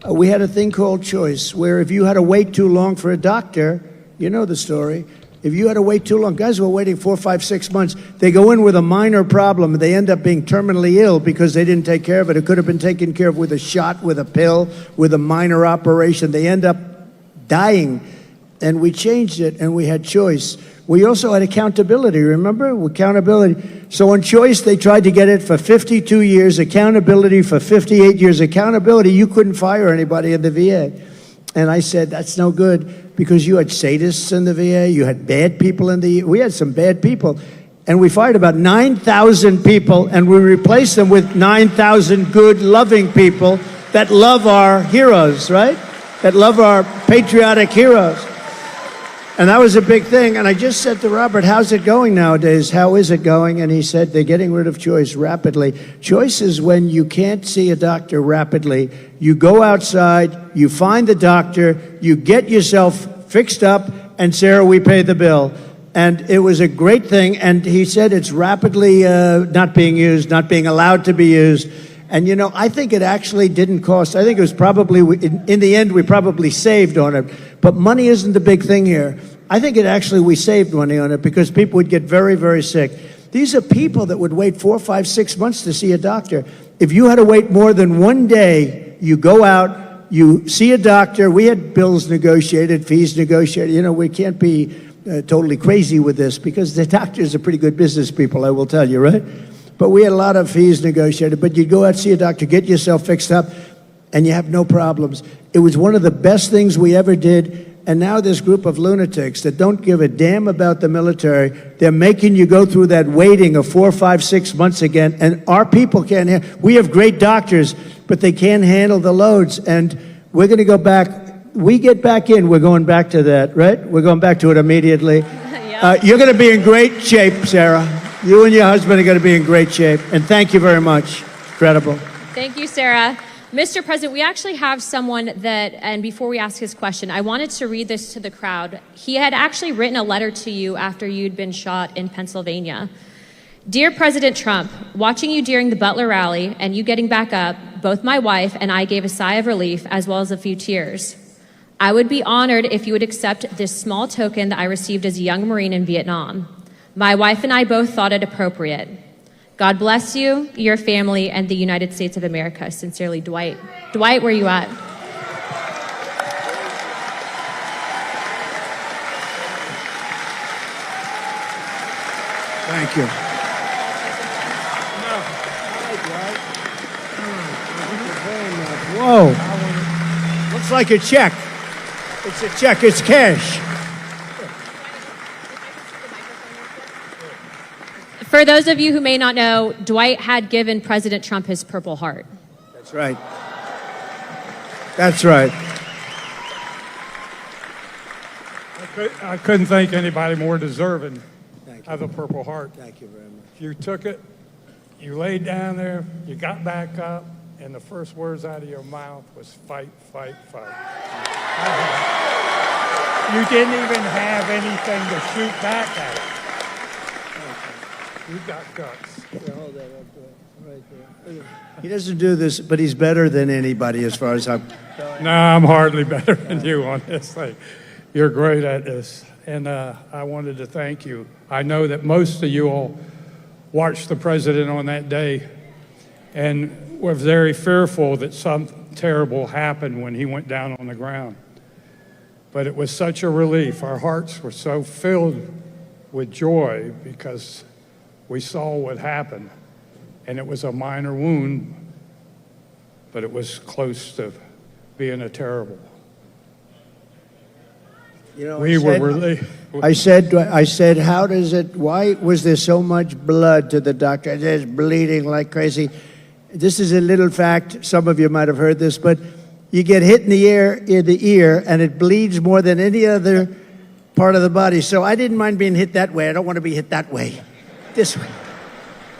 We had a thing called choice, where if you had to wait too long for a doctor, you know the story. If you had to wait too long, guys were waiting 4, 5, 6 months. They go in with a minor problem, and they end up being terminally ill because they didn't take care of it. It could have been taken care of with a shot, with a pill, with a minor operation. They end up dying, and we changed it, and we had choice. We also had accountability, remember? Accountability. So on choice, they tried to get it for 52 years, accountability for 58 years. Accountability, you couldn't fire anybody in the VA. And I said, that's no good, because you had sadists in the VA, you had bad people we had some bad people. And we fired about 9,000 people, and we replaced them with 9,000 good, loving people that love our heroes, right? That love our patriotic heroes. And that was a big thing. And I just said to Robert, how's it going nowadays? How is it going? And he said, they're getting rid of choice rapidly. Choice is when you can't see a doctor rapidly. You go outside, you find the doctor, you get yourself fixed up, and Sarah, we pay the bill. And it was a great thing. And he said it's rapidly not being used, not being allowed to be used. And, you know, I think it actually didn't cost. I think it was probably, in the end, we probably saved on it. But money isn't the big thing here. I think we saved money on it because people would get very, very sick. These are people that would wait 4, 5, 6 months to see a doctor. If you had to wait more than one day, you go out, you see a doctor. We had bills negotiated, fees negotiated. You know, we can't be totally crazy with this because the doctors are pretty good business people, I will tell you, right? But we had a lot of fees negotiated. But you'd go out, see a doctor, get yourself fixed up, and you have no problems. It was one of the best things we ever did. And now this group of lunatics that don't give a damn about the military, they're making you go through that waiting of 4, 5, 6 months again. And our people can't handle. We have great doctors, but they can't handle the loads. And we're going to go back. We get back in, we're going back to that, right? We're going back to it immediately. You're going to be in great shape, Sarah. You and your husband are going to be in great shape. And thank you very much. Incredible. Thank you, Sarah. Mr. President, we actually have someone that, and before we ask his question, I wanted to read this to the crowd. He had actually written a letter to you after you'd been shot in Pennsylvania. Dear President Trump, watching you during the Butler rally and you getting back up, both my wife and I gave a sigh of relief as well as a few tears. I would be honored if you would accept this small token that I received as a young Marine in Vietnam. My wife and I both thought it appropriate. God bless you, your family, and the United States of America. Sincerely, Dwight. Dwight, where you at? Thank you. Whoa. Looks like a check. It's a check. It's cash. For those of you who may not know, Dwight had given President Trump his Purple Heart. That's right. That's right. I couldn't think anybody more deserving of the Purple Heart. Thank you very much. You took it, you laid down there, you got back up, and the first words out of your mouth was fight, fight, fight. You didn't even have anything to shoot back at. You got guts. Hold that up there, right there. He doesn't do this, but he's better than anybody as far as I'm... No, I'm hardly better than you on this thing. You're great at this. And I wanted to thank you. I know that most of you all watched the president on that day and were very fearful that something terrible happened when he went down on the ground. But it was such a relief. Our hearts were so filled with joy because we saw what happened. And it was a minor wound, but it was close to being a terrible. You know, I said, how does it, why was there so much blood to the doctor? There's bleeding like crazy. This is a little fact. Some of you might have heard this, but you get hit in the ear, and it bleeds more than any other part of the body. So I didn't mind being hit that way. I don't want to be hit that way. This way.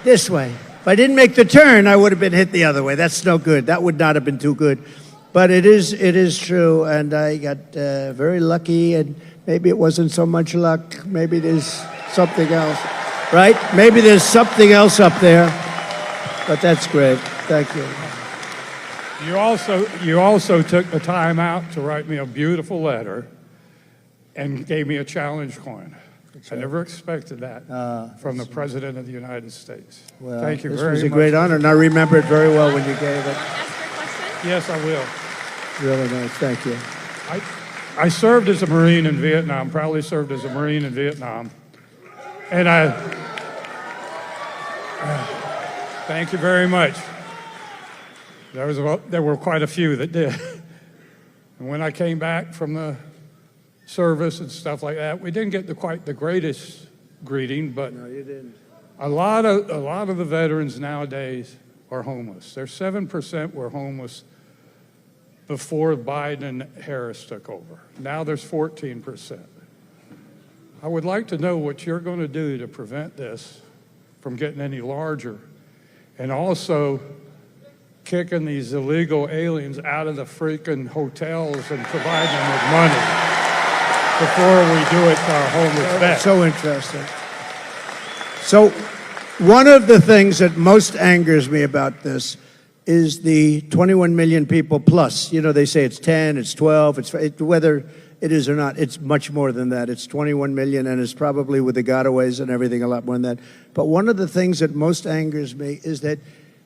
This way. If I didn't make the turn, I would have been hit the other way. That's no good. That would not have been too good. But it is true, and I got very lucky, and maybe it wasn't so much luck. Maybe there's something else, right? Maybe there's something else up there, but that's great. Thank you. You also took the time out to write me a beautiful letter and gave me a challenge coin. I never expected that from the President of the United States. Well, thank you very much. This was a great honor, and I remember it very well when you gave it. Yes, I will. Really nice. Thank you. I served as a Marine in Vietnam, proudly served as a Marine in Vietnam. And thank you very much. There were quite a few that did. And when I came back from the service and stuff like that, we didn't get quite the greatest greeting, but no, you didn't. A lot of the veterans nowadays are homeless. There's 7% were homeless before Biden and Harris took over. Now there's 14%. I would like to know what you're going to do to prevent this from getting any larger, and also kicking these illegal aliens out of the freaking hotels and providing them with money before we do it to our homeless vets. So interesting. So one of the things that most angers me about this is the 21 million people plus. You know, they say it's 10, it's 12, whether it is or not, it's much more than that. It's 21 million, and it's probably with the gotaways and everything a lot more than that. But one of the things that most angers me is that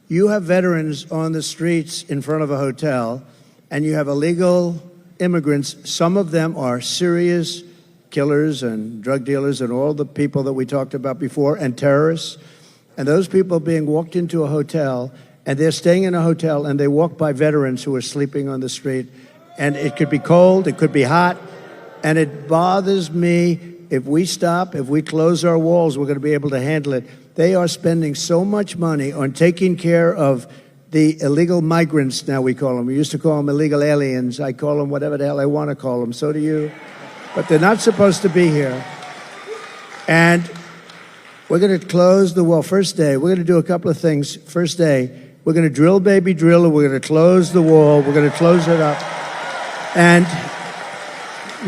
you have veterans on the streets in front of a hotel, and you have illegal immigrants. Some of them are serious killers and drug dealers and all the people that we talked about before, and terrorists. And those people being walked into a hotel, and they're staying in a hotel, and they walk by veterans who are sleeping on the street. And it could be cold, it could be hot, and it bothers me. If we stop, if we close our walls, we're going to be able to handle it. They are spending so much money on taking care of the illegal migrants, now we call them. We used to call them illegal aliens. I call them whatever the hell I want to call them. So do you. But they're not supposed to be here. And we're going to close the wall. First day, we're going to do a couple of things. First day, We're going to drill, baby, drill, and we're going to close the wall. We're going to close it up. And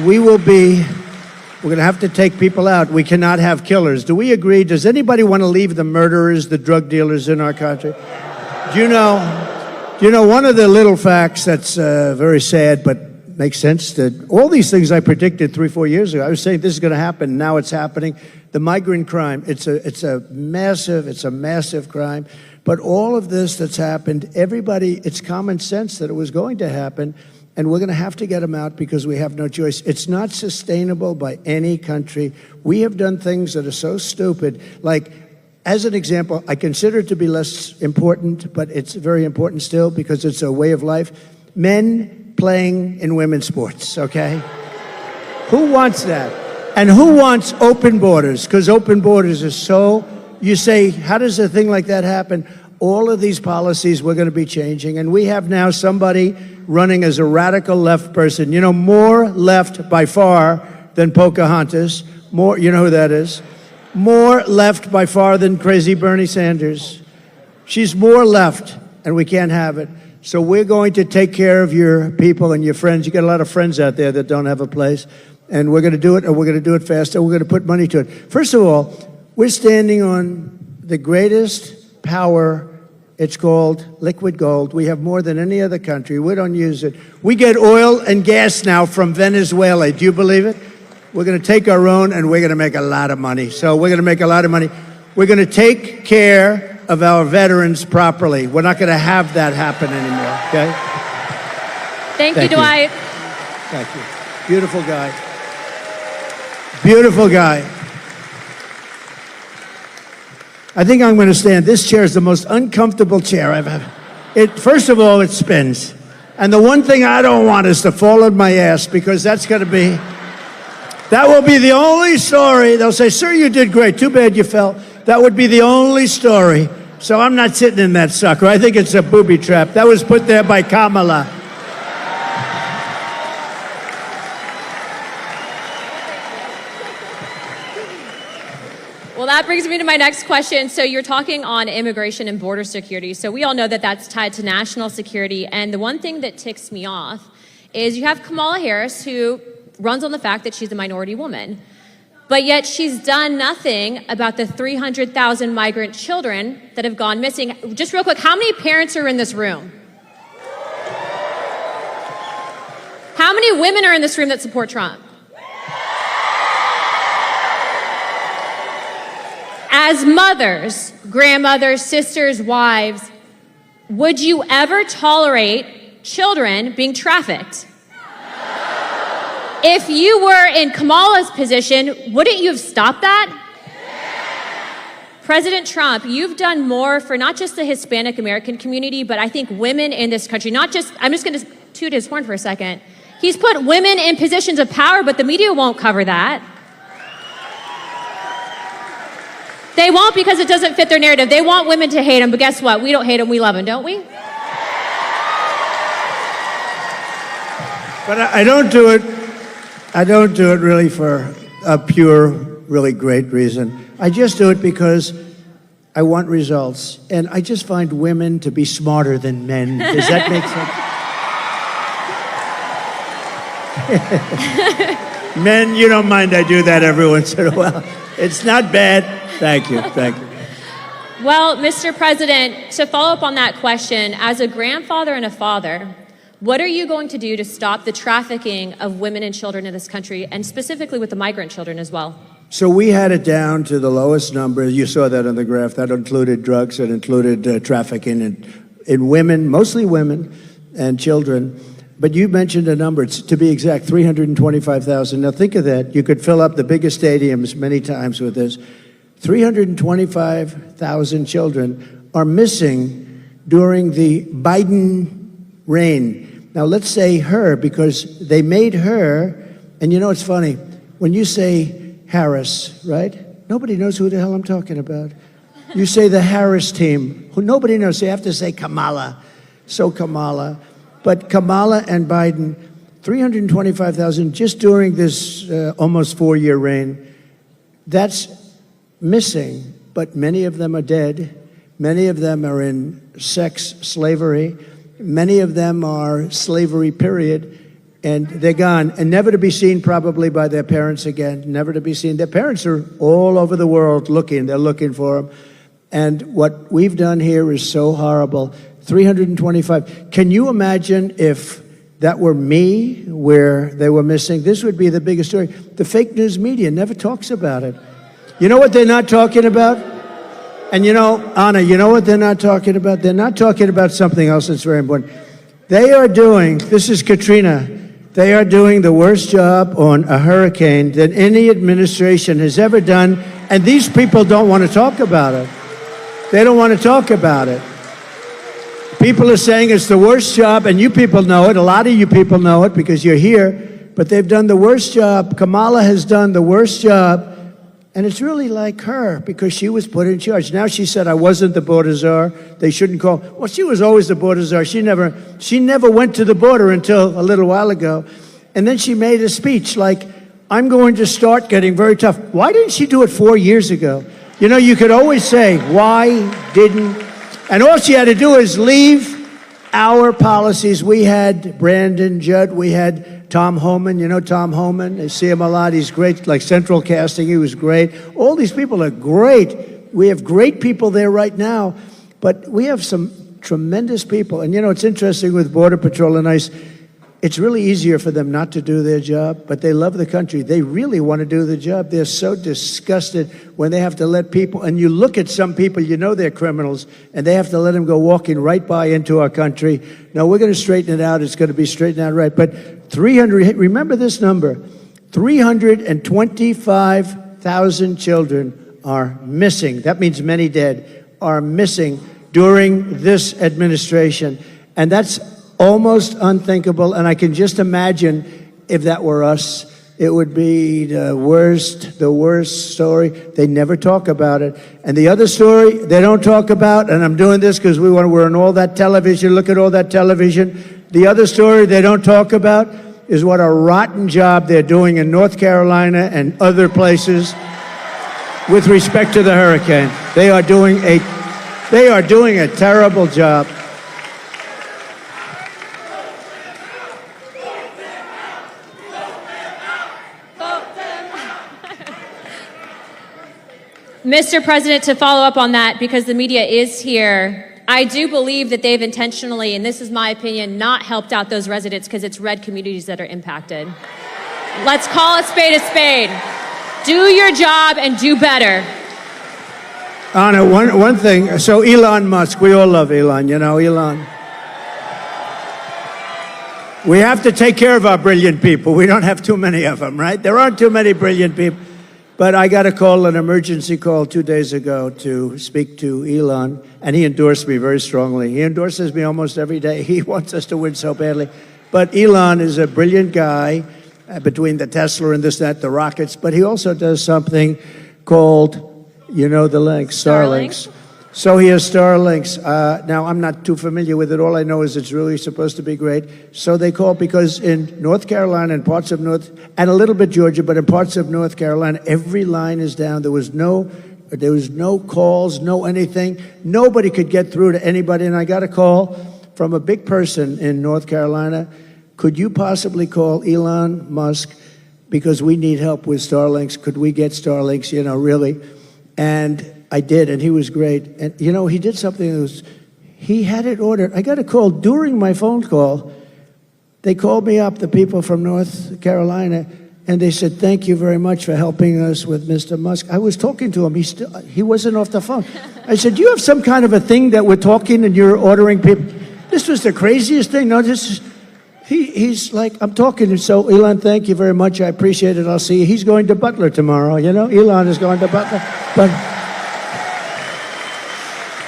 we're going to have to take people out. We cannot have killers. Do we agree? Does anybody want to leave the murderers, the drug dealers in our country? Do you know one of the little facts that's very sad but makes sense? That all these things I predicted 3-4 years ago, I was saying this is going to happen. Now it's happening. The migrant crime, it's a massive crime. But all of this that's happened, everybody, it's common sense that it was going to happen. And we're going to have to get them out because we have no choice. It's not sustainable by any country. We have done things that are so stupid. Like, as an example, I consider it to be less important, but it's very important still because it's a way of life. Men playing in women's sports, okay? Who wants that? And who wants open borders? Because open borders are so, you say, how does a thing like that happen? All of these policies we're going to be changing. And we have now somebody running as a radical left person. You know, more left by far than Pocahontas. More, you know who that is? More left by far than crazy Bernie Sanders. She's more left, and we can't have it. So we're going to take care of your people and your friends. You got a lot of friends out there that don't have a place. And we're going to do it, and we're going to do it fast, and we're going to put money to it. First of all, we're standing on the greatest power. It's called liquid gold. We have more than any other country. We don't use it. We get oil and gas now from Venezuela. Do you believe it? We're going to take our own, and we're going to make a lot of money. So we're going to make a lot of money. We're going to take care of our veterans properly. We're not going to have that happen anymore, okay? Thank you, Dwight. Thank you. Beautiful guy. Beautiful guy. I think I'm going to stand. This chair is the most uncomfortable chair I've ever. First of all, it spins. And the one thing I don't want is to fall on my ass, because that will be the only story. They'll say, sir, you did great. Too bad you fell. That would be the only story. So I'm not sitting in that sucker. I think it's a booby trap. That was put there by Kamala. Well, that brings me to my next question. So you're talking on immigration and border security. So we all know that that's tied to national security. And the one thing that ticks me off is you have Kamala Harris, who runs on the fact that she's a minority woman. But yet she's done nothing about the 300,000 migrant children that have gone missing. Just real quick, how many parents are in this room? How many women are in this room that support Trump? As mothers, grandmothers, sisters, wives, would you ever tolerate children being trafficked? If you were in Kamala's position, wouldn't you have stopped that? President Trump, you've done more for not just the Hispanic American community, but I think women in this country, not just, I'm just going to toot his horn for a second. He's put women in positions of power, but the media won't cover that. They won't, because it doesn't fit their narrative. They want women to hate him, but guess what? We don't hate him, we love him, don't we? But I don't do it really for a pure, really great reason. I just do it because I want results. And I just find women to be smarter than men. Does that make sense? Men, you don't mind I do that every once in a while. It's not bad. Thank you. Well, Mr. President, to follow up on that question, as a grandfather and a father, what are you going to do to stop the trafficking of women and children in this country, and specifically with the migrant children as well? So we had it down to the lowest number. You saw that on the graph. That included drugs. It included trafficking in women, mostly women and children. But you mentioned a number, it's, to be exact, 325,000. Now think of that. You could fill up the biggest stadiums many times with this. 325,000 children are missing during the Biden reign. Now let's say her, because they made her, and you know it's funny, when you say Harris, right? Nobody knows who the hell I'm talking about. You say the Harris team, who nobody knows, so you have to say Kamala. So Kamala. But Kamala and Biden, 325,000 just during this almost 4-year reign. That's missing, but many of them are dead. Many of them are in sex slavery. Many of them are slavery, period. And they're gone, and never to be seen probably by their parents again, never to be seen. Their parents are all over the world looking. They're looking for them. And what we've done here is so horrible. 325. Can you imagine if that were me, where they were missing? This would be the biggest story. The fake news media never talks about it. You know what they're not talking about? And Anna, you know what they're not talking about? They're not talking about something else that's very important. They are doing, this is Katrina, they are doing the worst job on a hurricane that any administration has ever done, and these people don't want to talk about it. They don't want to talk about it. People are saying it's the worst job, and you people know it. A lot of you people know it because you're here, but they've done the worst job. Kamala has done the worst job, and it's really like her because she was put in charge. Now she said, I wasn't the border czar. They shouldn't call. Well, she was always the border czar. She never went to the border until a little while ago. And then she made a speech like, I'm going to start getting very tough. Why didn't she do it 4 years ago? You could always say, why didn't? And all she had to do is leave our policies. We had Brandon Judd. We had Tom Homan. You know Tom Homan? I see him a lot. He's great, like Central Casting. He was great. All these people are great. We have great people there right now. But we have some tremendous people. And, it's interesting with Border Patrol and ICE. It's really easier for them not to do their job, but they love the country. They really want to do the job. They're so disgusted when they have to let people, and you look at some people, they're criminals, and they have to let them go walking right by into our country. No, we're going to straighten it out. It's going to be straightened out right. But 300, remember this number, 325,000 children are missing. That means many dead are missing during this administration. And that's almost unthinkable, and I can just imagine if that were us, it would be the worst story. They never talk about it. And the other story they don't talk about, and I'm doing this because we're on all that television, look at all that television. The other story they don't talk about is what a rotten job they're doing in North Carolina and other places with respect to the hurricane. They are doing a terrible job. Mr. President, to follow up on that, because the media is here, I do believe that they've intentionally, and this is my opinion, not helped out those residents because it's red communities that are impacted. Let's call a spade a spade. Do your job and do better. Anna, one thing. So Elon Musk, we all love Elon, Elon. We have to take care of our brilliant people. We don't have too many of them, right? There aren't too many brilliant people. But I got an emergency call 2 days ago to speak to Elon, and he endorsed me very strongly. He endorses me almost every day. He wants us to win so badly. But Elon is a brilliant guy between the Tesla and this, that, the rockets. But he also does something called, the link, Starlinks. So he has Starlinks. Now, I'm not too familiar with it. All I know is it's really supposed to be great. So they call because in North Carolina and parts of and a little bit Georgia, but in parts of North Carolina, every line is down. There was no calls, no anything. Nobody could get through to anybody. And I got a call from a big person in North Carolina. Could you possibly call Elon Musk because we need help with Starlinks? Could we get Starlinks, really? And I did, and he was great. And, he did something he had it ordered. I got a call during my phone call. They called me up, the people from North Carolina, and they said, thank you very much for helping us with Mr. Musk. I was talking to him. He wasn't off the phone. I said, do you have some kind of a thing that we're talking and you're ordering people? This was the craziest thing. No, he's like, I'm talking to him. So, Elon, thank you very much. I appreciate it. I'll see you. He's going to Butler tomorrow, Elon is going to Butler.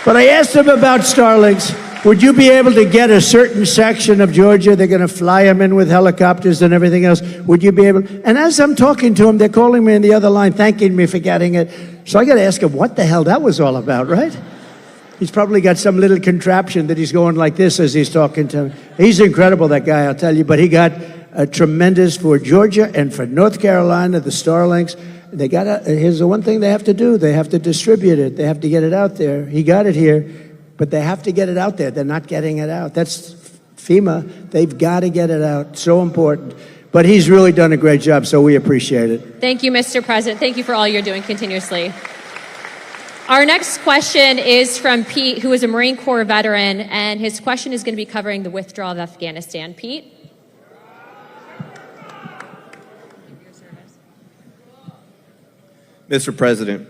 But I asked him about Starlinks. Would you be able to get a certain section of Georgia? They're going to fly them in with helicopters and everything else. Would you be able? And as I'm talking to him, they're calling me on the other line, thanking me for getting it. So I got to ask him what the hell that was all about, right? He's probably got some little contraption that he's going like this as he's talking to me. He's incredible, that guy, I'll tell you. But he got a tremendous for Georgia and for North Carolina, the Starlinks. They here's the one thing they have to do. They have to distribute it. They have to get it out there. He got it here, but they have to get it out there. They're not getting it out. That's FEMA. They've got to get it out. So important. But he's really done a great job, so we appreciate it. Thank you, Mr. President. Thank you for all you're doing continuously. Our next question is from Pete, who is a Marine Corps veteran, and his question is going to be covering the withdrawal of Afghanistan. Pete? Mr. President,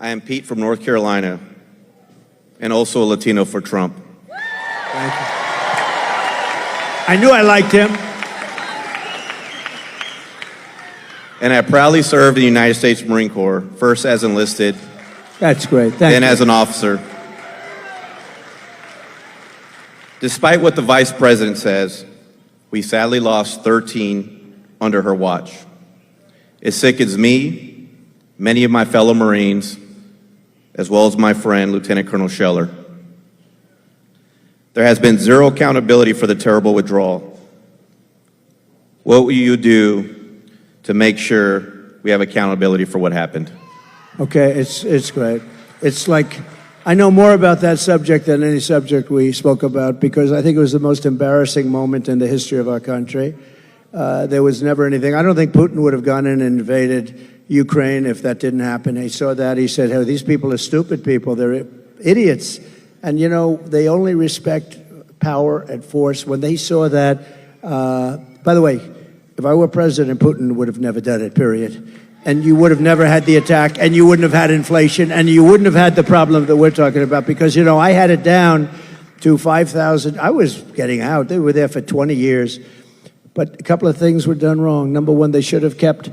I am Pete from North Carolina, and also a Latino for Trump. Thank you. I knew I liked him. And I proudly served in the United States Marine Corps, first as enlisted, That's great. Thank then you. as an officer. Despite what the Vice President says, we sadly lost 13 under her watch. It sickens me, many of my fellow Marines, as well as my friend, Lieutenant Colonel Scheller. There has been zero accountability for the terrible withdrawal. What will you do to make sure we have accountability for what happened? Okay, it's great. It's like, I know more about that subject than any subject we spoke about because I think it was the most embarrassing moment in the history of our country. There was never anything. I don't think Putin would have gone in and invaded Ukraine if that didn't happen. He saw that. He said, hey, these people are stupid people. They're idiots. And, you know, they only respect power and force. When they saw that, by the way, if I were president, Putin would have never done it, period. And you would have never had the attack, and you wouldn't have had inflation, and you wouldn't have had the problem that we're talking about. Because, you know, I had it down to 5,000. I was getting out. They were there for 20 years. But a couple of things were done wrong. Number one, they should have kept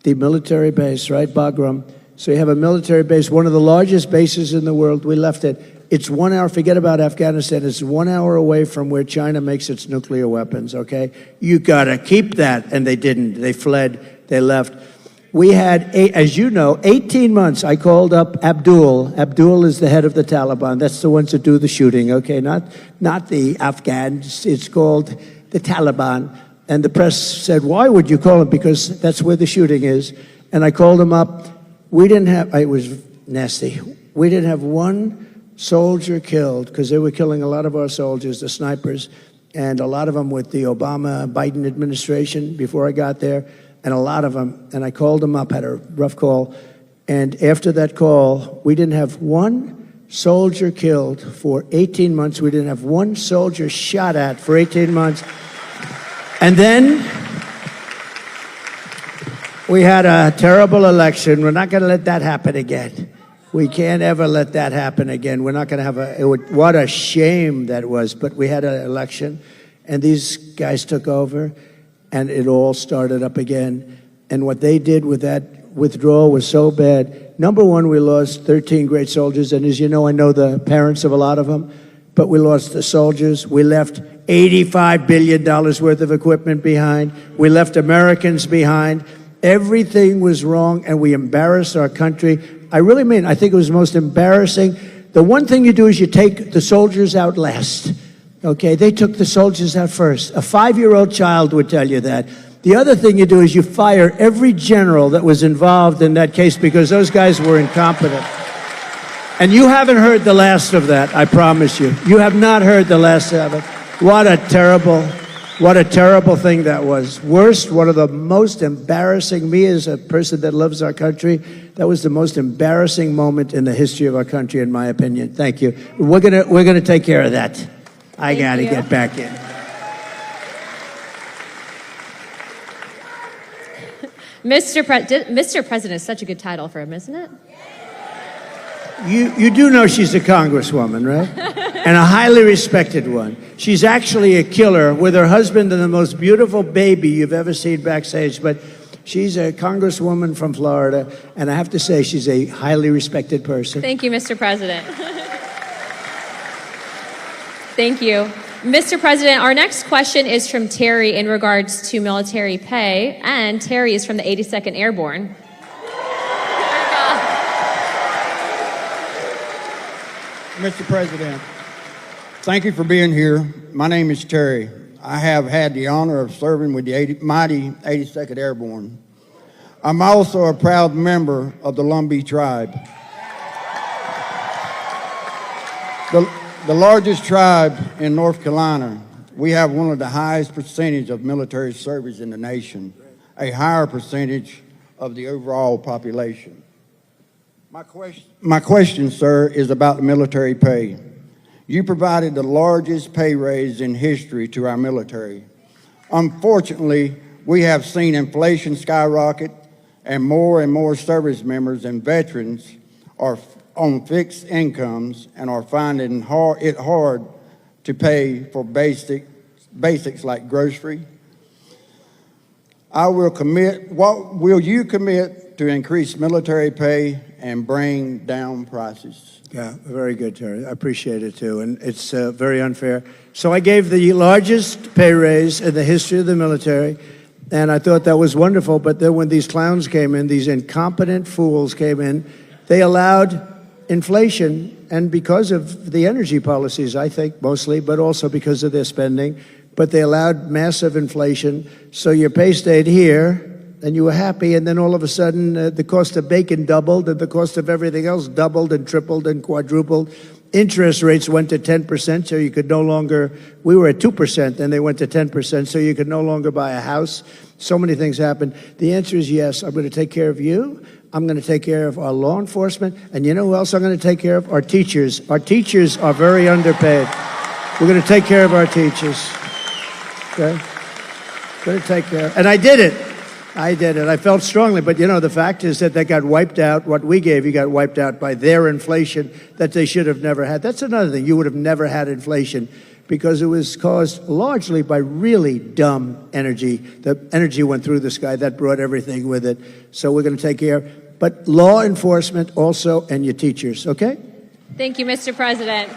the military base, right, Bagram? So you have a military base, one of the largest bases in the world. We left it. It's 1 hour, forget about Afghanistan, it's 1 hour away from where China makes its nuclear weapons, okay? You gotta keep that, and they didn't. They fled, they left. We had, as you know, 18 months. I called up Abdul. Abdul is the head of the Taliban. That's the ones that do the shooting, okay? Not the Afghans. It's called the Taliban. And the press said, why would you call him? Because that's where the shooting is. And I called him up. We didn't have, it was nasty. We didn't have one soldier killed, because they were killing a lot of our soldiers, the snipers, and a lot of them with the Obama-Biden administration before I got there, and a lot of them. And I called them up, had a rough call. And after that call, we didn't have one soldier killed for 18 months. We didn't have one soldier shot at for 18 months. And then we had a terrible election. We're not going to let that happen again. We can't ever let that happen again. We're not going to have what a shame that was. But we had an election, and these guys took over, and it all started up again. And what they did with that withdrawal was so bad. Number one, we lost 13 great soldiers. And as you know, I know the parents of a lot of them. But we lost the soldiers. We left $85 billion worth of equipment behind. We left Americans behind. Everything was wrong, and we embarrassed our country. I really mean, I think it was the most embarrassing. The one thing you do is you take the soldiers out last. Okay, they took the soldiers out first. A 5-year-old child would tell you that. The other thing you do is you fire every general that was involved in that case because those guys were incompetent. And you haven't heard the last of that, I promise you. You have not heard the last of it. What a terrible thing that was. Worst, one of the most embarrassing, me as a person that loves our country, that was the most embarrassing moment in the history of our country, in my opinion. Thank you. We're gonna take care of that. I gotta get back in. Mr. President is such a good title for him, isn't it? You do know she's a congresswoman, right? And a highly respected one. She's actually a killer with her husband and the most beautiful baby you've ever seen backstage. But she's a congresswoman from Florida, and I have to say she's a highly respected person. Thank you, Mr. President. Thank you. Mr. President, our next question is from Terry in regards to military pay, and Terry is from the 82nd Airborne. Mr. President, thank you for being here. My name is Terry. I have had the honor of serving with the mighty 82nd Airborne. I'm also a proud member of the Lumbee tribe. The largest tribe in North Carolina. We have one of the highest percentage of military service in the nation, a higher percentage of the overall population. My question, sir, is about the military pay. You provided the largest pay raise in history to our military. Unfortunately, we have seen inflation skyrocket, and more service members and veterans are on fixed incomes and are finding it hard to pay for basics like grocery. What will you commit to increase military pay and bring down prices? Yeah, very good, Terry. I appreciate it, too. And it's very unfair. So I gave the largest pay raise in the history of the military, and I thought that was wonderful. But then when these clowns came in, these incompetent fools came in, they allowed inflation, and because of the energy policies, I think, mostly, but also because of their spending, but they allowed massive inflation, so your pay stayed here, and you were happy, and then all of a sudden, the cost of bacon doubled, and the cost of everything else doubled and tripled and quadrupled. Interest rates went to 10%, so you could no longer, we were at 2%, and they went to 10%, so you could no longer buy a house. So many things happened. The answer is yes, I'm going to take care of you. I'm going to take care of our law enforcement. And you know who else I'm going to take care of? Our teachers. Our teachers are very underpaid. We're going to take care of our teachers. Okay? Going to take care. And I did it. I felt strongly. But, you know, the fact is that they got wiped out. What we gave you got wiped out by their inflation that they should have never had. That's another thing. You would have never had inflation because it was caused largely by really dumb energy. The energy went through the sky. That brought everything with it. So we're going to take care. But law enforcement also, and your teachers, okay? Thank you, Mr. President.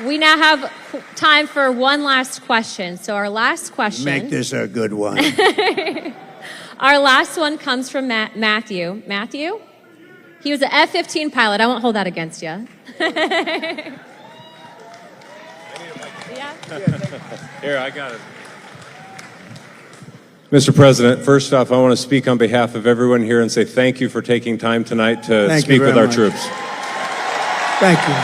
We now have time for one last question. So our last question... Make this a good one. Our last one comes from Matthew. Matthew? He was an F-15 pilot. I won't hold that against you. Here, I got it. Mr. President, first off, I want to speak on behalf of everyone here and say thank you for taking time tonight to speak with our troops. Thank you.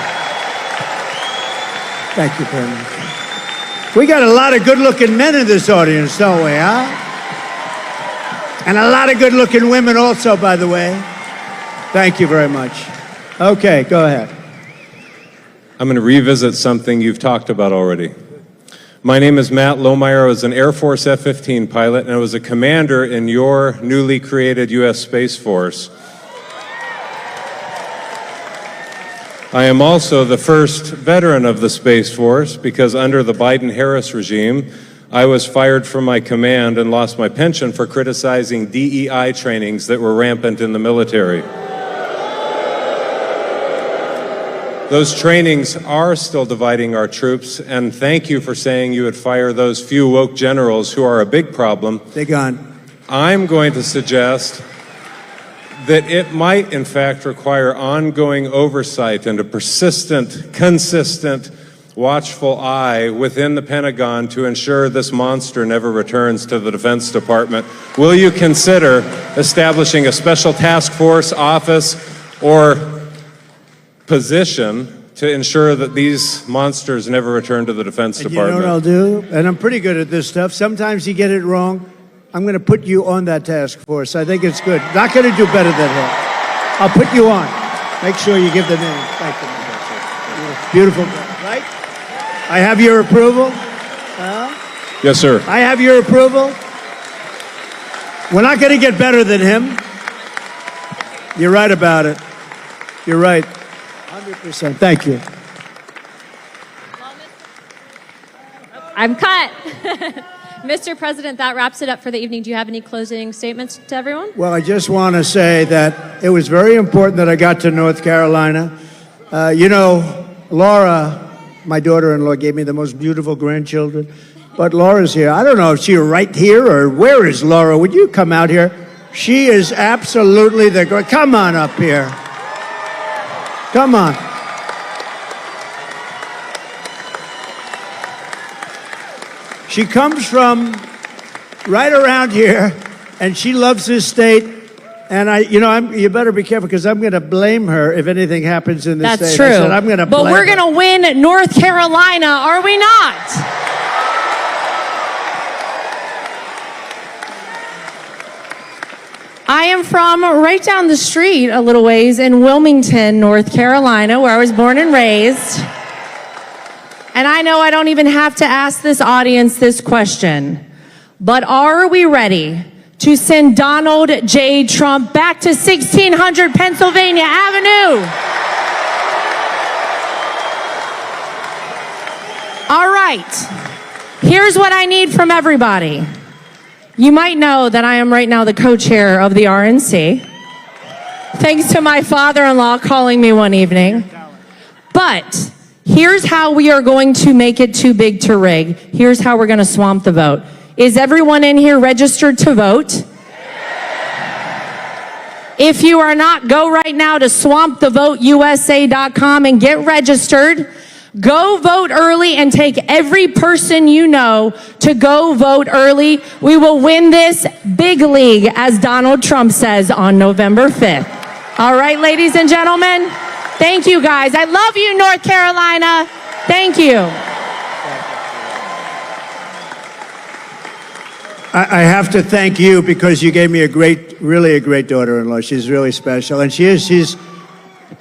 Thank you very much. We got a lot of good-looking men in this audience, don't we, huh? And a lot of good-looking women also, by the way. Thank you very much. Okay, go ahead. I'm going to revisit something you've talked about already. My name is Matt Lohmeyer. I was an Air Force F-15 pilot, and I was a commander in your newly created U.S. Space Force. I am also the first veteran of the Space Force because under the Biden-Harris regime, I was fired from my command and lost my pension for criticizing DEI trainings that were rampant in the military. Those trainings are still dividing our troops, and thank you for saying you would fire those few woke generals who are a big problem. They're gone. I'm going to suggest that it might, in fact, require ongoing oversight and a persistent, consistent, watchful eye within the Pentagon to ensure this monster never returns to the Defense Department. Will you consider establishing a special task force, office, or position to ensure that these monsters never return to the Defense Department? You know what I'll do? And I'm pretty good at this stuff. Sometimes you get it wrong. I'm going to put you on that task force. I think it's good. Not going to do better than him. I'll put you on. Make sure you give the name. Thank you. Beautiful, right? I have your approval. Yes, sir. I have your approval. We're not going to get better than him. You're right about it. You're right. 100%. Thank you. I'm cut. Mr. President, that wraps it up for the evening. Do you have any closing statements to everyone? Well, I just want to say that it was very important that I got to North Carolina. You know, Laura, my daughter-in-law, gave me the most beautiful grandchildren. But Laura's here. I don't know if she's right here or where is Laura. Would you come out here? She is absolutely the great. Come on up here. Come on. She comes from right around here, and she loves this state. And you better be careful because I'm going to blame her if anything happens in this That's state. true. I said, I'm going to but blame we're her. going to win North Carolina, are we not? I am from right down the street a little ways in Wilmington, North Carolina, where I was born and raised. And I know I don't even have to ask this audience this question, but are we ready to send Donald J. Trump back to 1600 Pennsylvania Avenue? All right, here's what I need from everybody. You might know that I am right now the co-chair of the RNC, thanks to my father-in-law calling me one evening. But here's how we are going to make it too big to rig. Here's how we're going to swamp the vote. Is everyone in here registered to vote? If you are not, go right now to swampthevoteusa.com and get registered. Go vote early and take every person you know to go vote early. We will win this big league, as Donald Trump says, on November 5th. All right, ladies and gentlemen, thank you guys. I love you, North Carolina. Thank you. I have to thank you because you gave me really a great daughter-in-law. She's really special. And she's,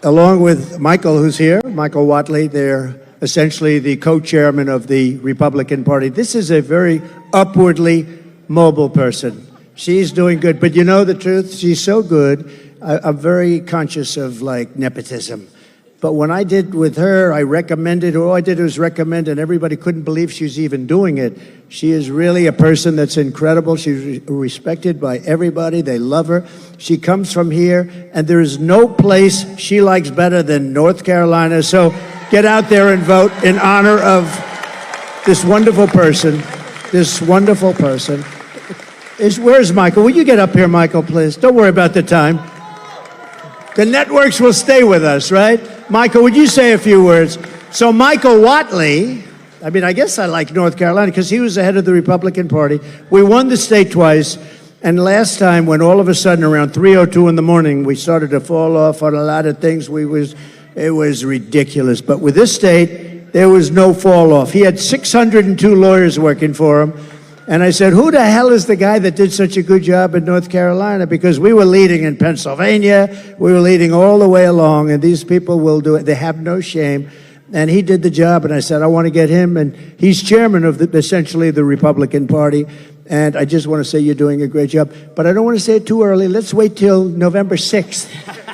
along with Michael, who's here, Michael Whatley, they're essentially the co-chairman of the Republican Party. This is a very upwardly mobile person. She's doing good. But you know the truth? She's so good. I'm very conscious of, nepotism. But when I did with her, I recommended, all I did was recommend, and everybody couldn't believe she was even doing it. She is really a person that's incredible. She's respected by everybody. They love her. She comes from here, and there is no place she likes better than North Carolina. So get out there and vote in honor of this wonderful person. Where's Michael? Will you get up here, Michael, please? Don't worry about the time. The networks will stay with us, right? Michael, would you say a few words? So Michael Whatley, I guess I like North Carolina because he was the head of the Republican Party. We won the state twice. And last time, when all of a sudden around 3:02 in the morning, we started to fall off on a lot of things, it was ridiculous. But with this state, there was no fall off. He had 602 lawyers working for him. And I said, who the hell is the guy that did such a good job in North Carolina? Because we were leading in Pennsylvania. We were leading all the way along. And these people will do it. They have no shame. And he did the job. And I said, I want to get him. And he's chairman of essentially the Republican Party. And I just want to say you're doing a great job. But I don't want to say it too early. Let's wait till November 6th.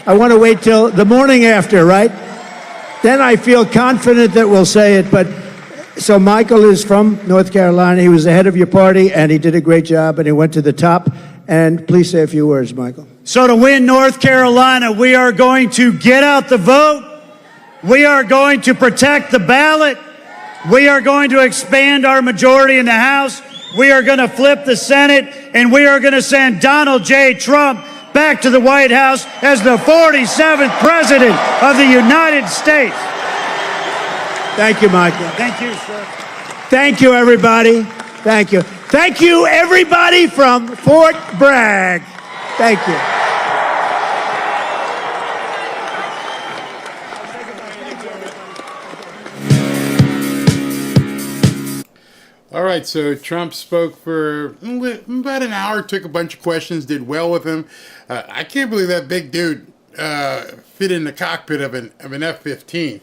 I want to wait till the morning after, right? Then I feel confident that we'll say it. But so Michael is from North Carolina. He was the head of your party, and he did a great job, and he went to the top. And please say a few words, Michael. So to win North Carolina, we are going to get out the vote. We are going to protect the ballot. We are going to expand our majority in the House. We are going to flip the Senate, and we are going to send Donald J. Trump back to the White House as the 47th president of the United States. Thank you, Michael. Thank you, sir. Thank you, everybody. Thank you. Thank you, everybody from Fort Bragg. Thank you. All right, so Trump spoke for about an hour, took a bunch of questions, did well with him. I can't believe that big dude fit in the cockpit of an F-15.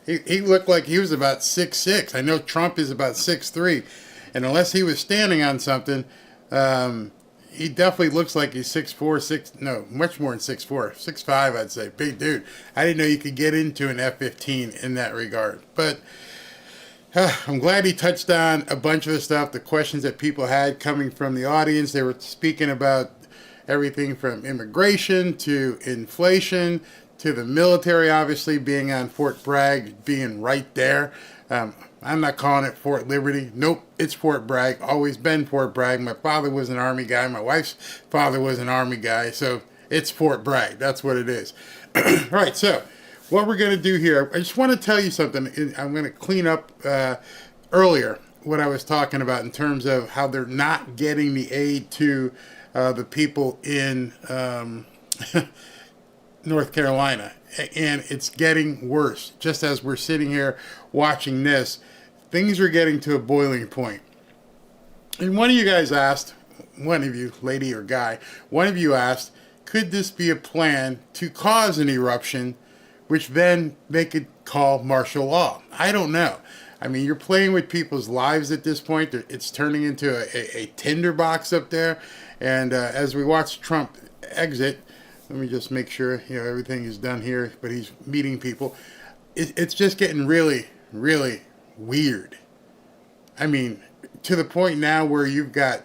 He looked like he was about 6'6". I know Trump is about 6'3", and unless he was standing on something, he definitely looks like he's 6'4", much more than 6'4", 6'5", I'd say. Big dude. I didn't know you could get into an F-15 in that regard, but I'm glad he touched on a bunch of the stuff, the questions that people had coming from the audience. They were speaking about everything from immigration to inflation to the military, obviously being on Fort Bragg, being right there. I'm not calling it Fort Liberty. Nope, it's Fort Bragg. Always been Fort Bragg. My father was an Army guy. My wife's father was an Army guy. So it's Fort Bragg. That's what it is. All right, so what we're going to do here, I just want to tell you something. I'm going to clean up earlier what I was talking about in terms of how they're not getting the aid to the people in North Carolina. And it's getting worse. Just as we're sitting here watching this, things are getting to a boiling point. And one of you guys asked, one of you, lady or guy, one of you asked, could this be a plan to cause an eruption, which then they could call martial law? I don't know. I mean, you're playing with people's lives at this point. It's turning into a tinderbox up there. And as we watch Trump exit, let me just make sure everything is done here, but he's meeting people. It's just getting really, really weird. I mean, to the point now where you've got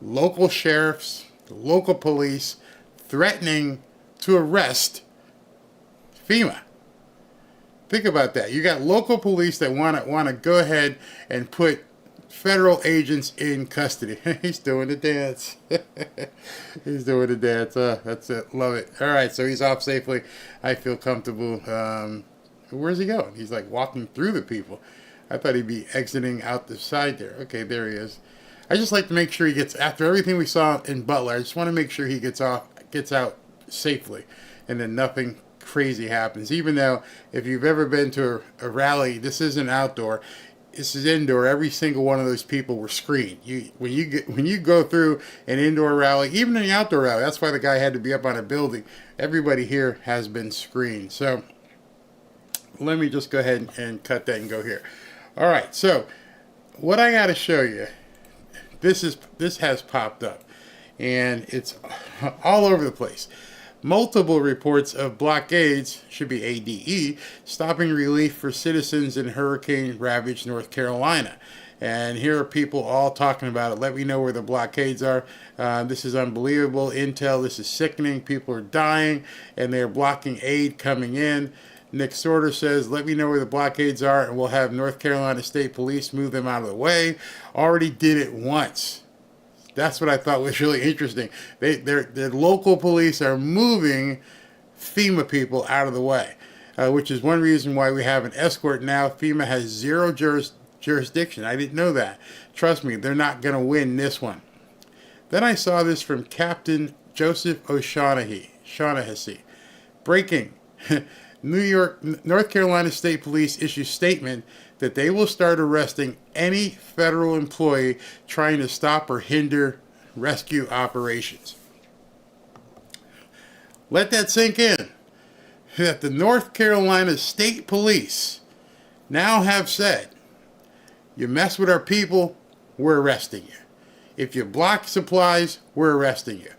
local sheriffs, local police threatening to arrest FEMA. Think about that. You got local police that want to go ahead and put federal agents in custody. He's doing the dance. He's doing the dance. That's it. Love it. All right, so he's off safely. I feel comfortable. Where's he going? He's like walking through the people. I thought he'd be exiting out the side there. Okay, there he is. I just like to make sure he gets, after everything we saw in Butler, I just want to make sure he gets out safely, and then nothing crazy happens. Even though if you've ever been to a rally, this isn't outdoor, this is indoor. Every single one of those people were screened. When you go through an indoor rally, even an outdoor rally, that's why the guy had to be up on a building. Everybody here has been screened. So let me just go ahead and cut that and go here. All right, so what I got to show you, this has popped up, and it's all over the place. Multiple reports of blockades, should be ADE, stopping relief for citizens in hurricane-ravaged North Carolina. And here are people all talking about it. Let me know where the blockades are. This is unbelievable intel. This is sickening. People are dying, and they're blocking aid coming in. Nick Sorter says, let me know where the blockades are, and we'll have North Carolina State Police move them out of the way. Already did it once. That's what I thought was really interesting. Their local police are moving FEMA people out of the way, which is one reason why we have an escort now. FEMA has zero jurisdiction. I didn't know that. Trust me, they're not going to win this one. Then I saw this from Captain Joseph O'Shaughnessy. Breaking. North Carolina State Police issue statement that they will start arresting any federal employee trying to stop or hinder rescue operations. Let that sink in. That the North Carolina State Police now have said, you mess with our people, we're arresting you. If you block supplies, we're arresting you.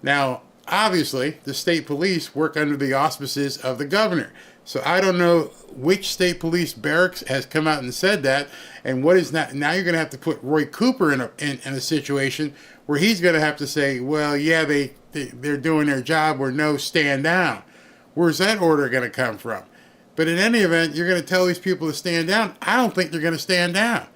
Now, obviously, the state police work under the auspices of the governor. So I don't know which state police barracks has come out and said that, and what is that. Now you're going to have to put Roy Cooper in a situation where he's going to have to say, well, yeah, they're doing their job, or no, stand down. Where's that order going to come from? But in any event, you're going to tell these people to stand down. I don't think they're going to stand down.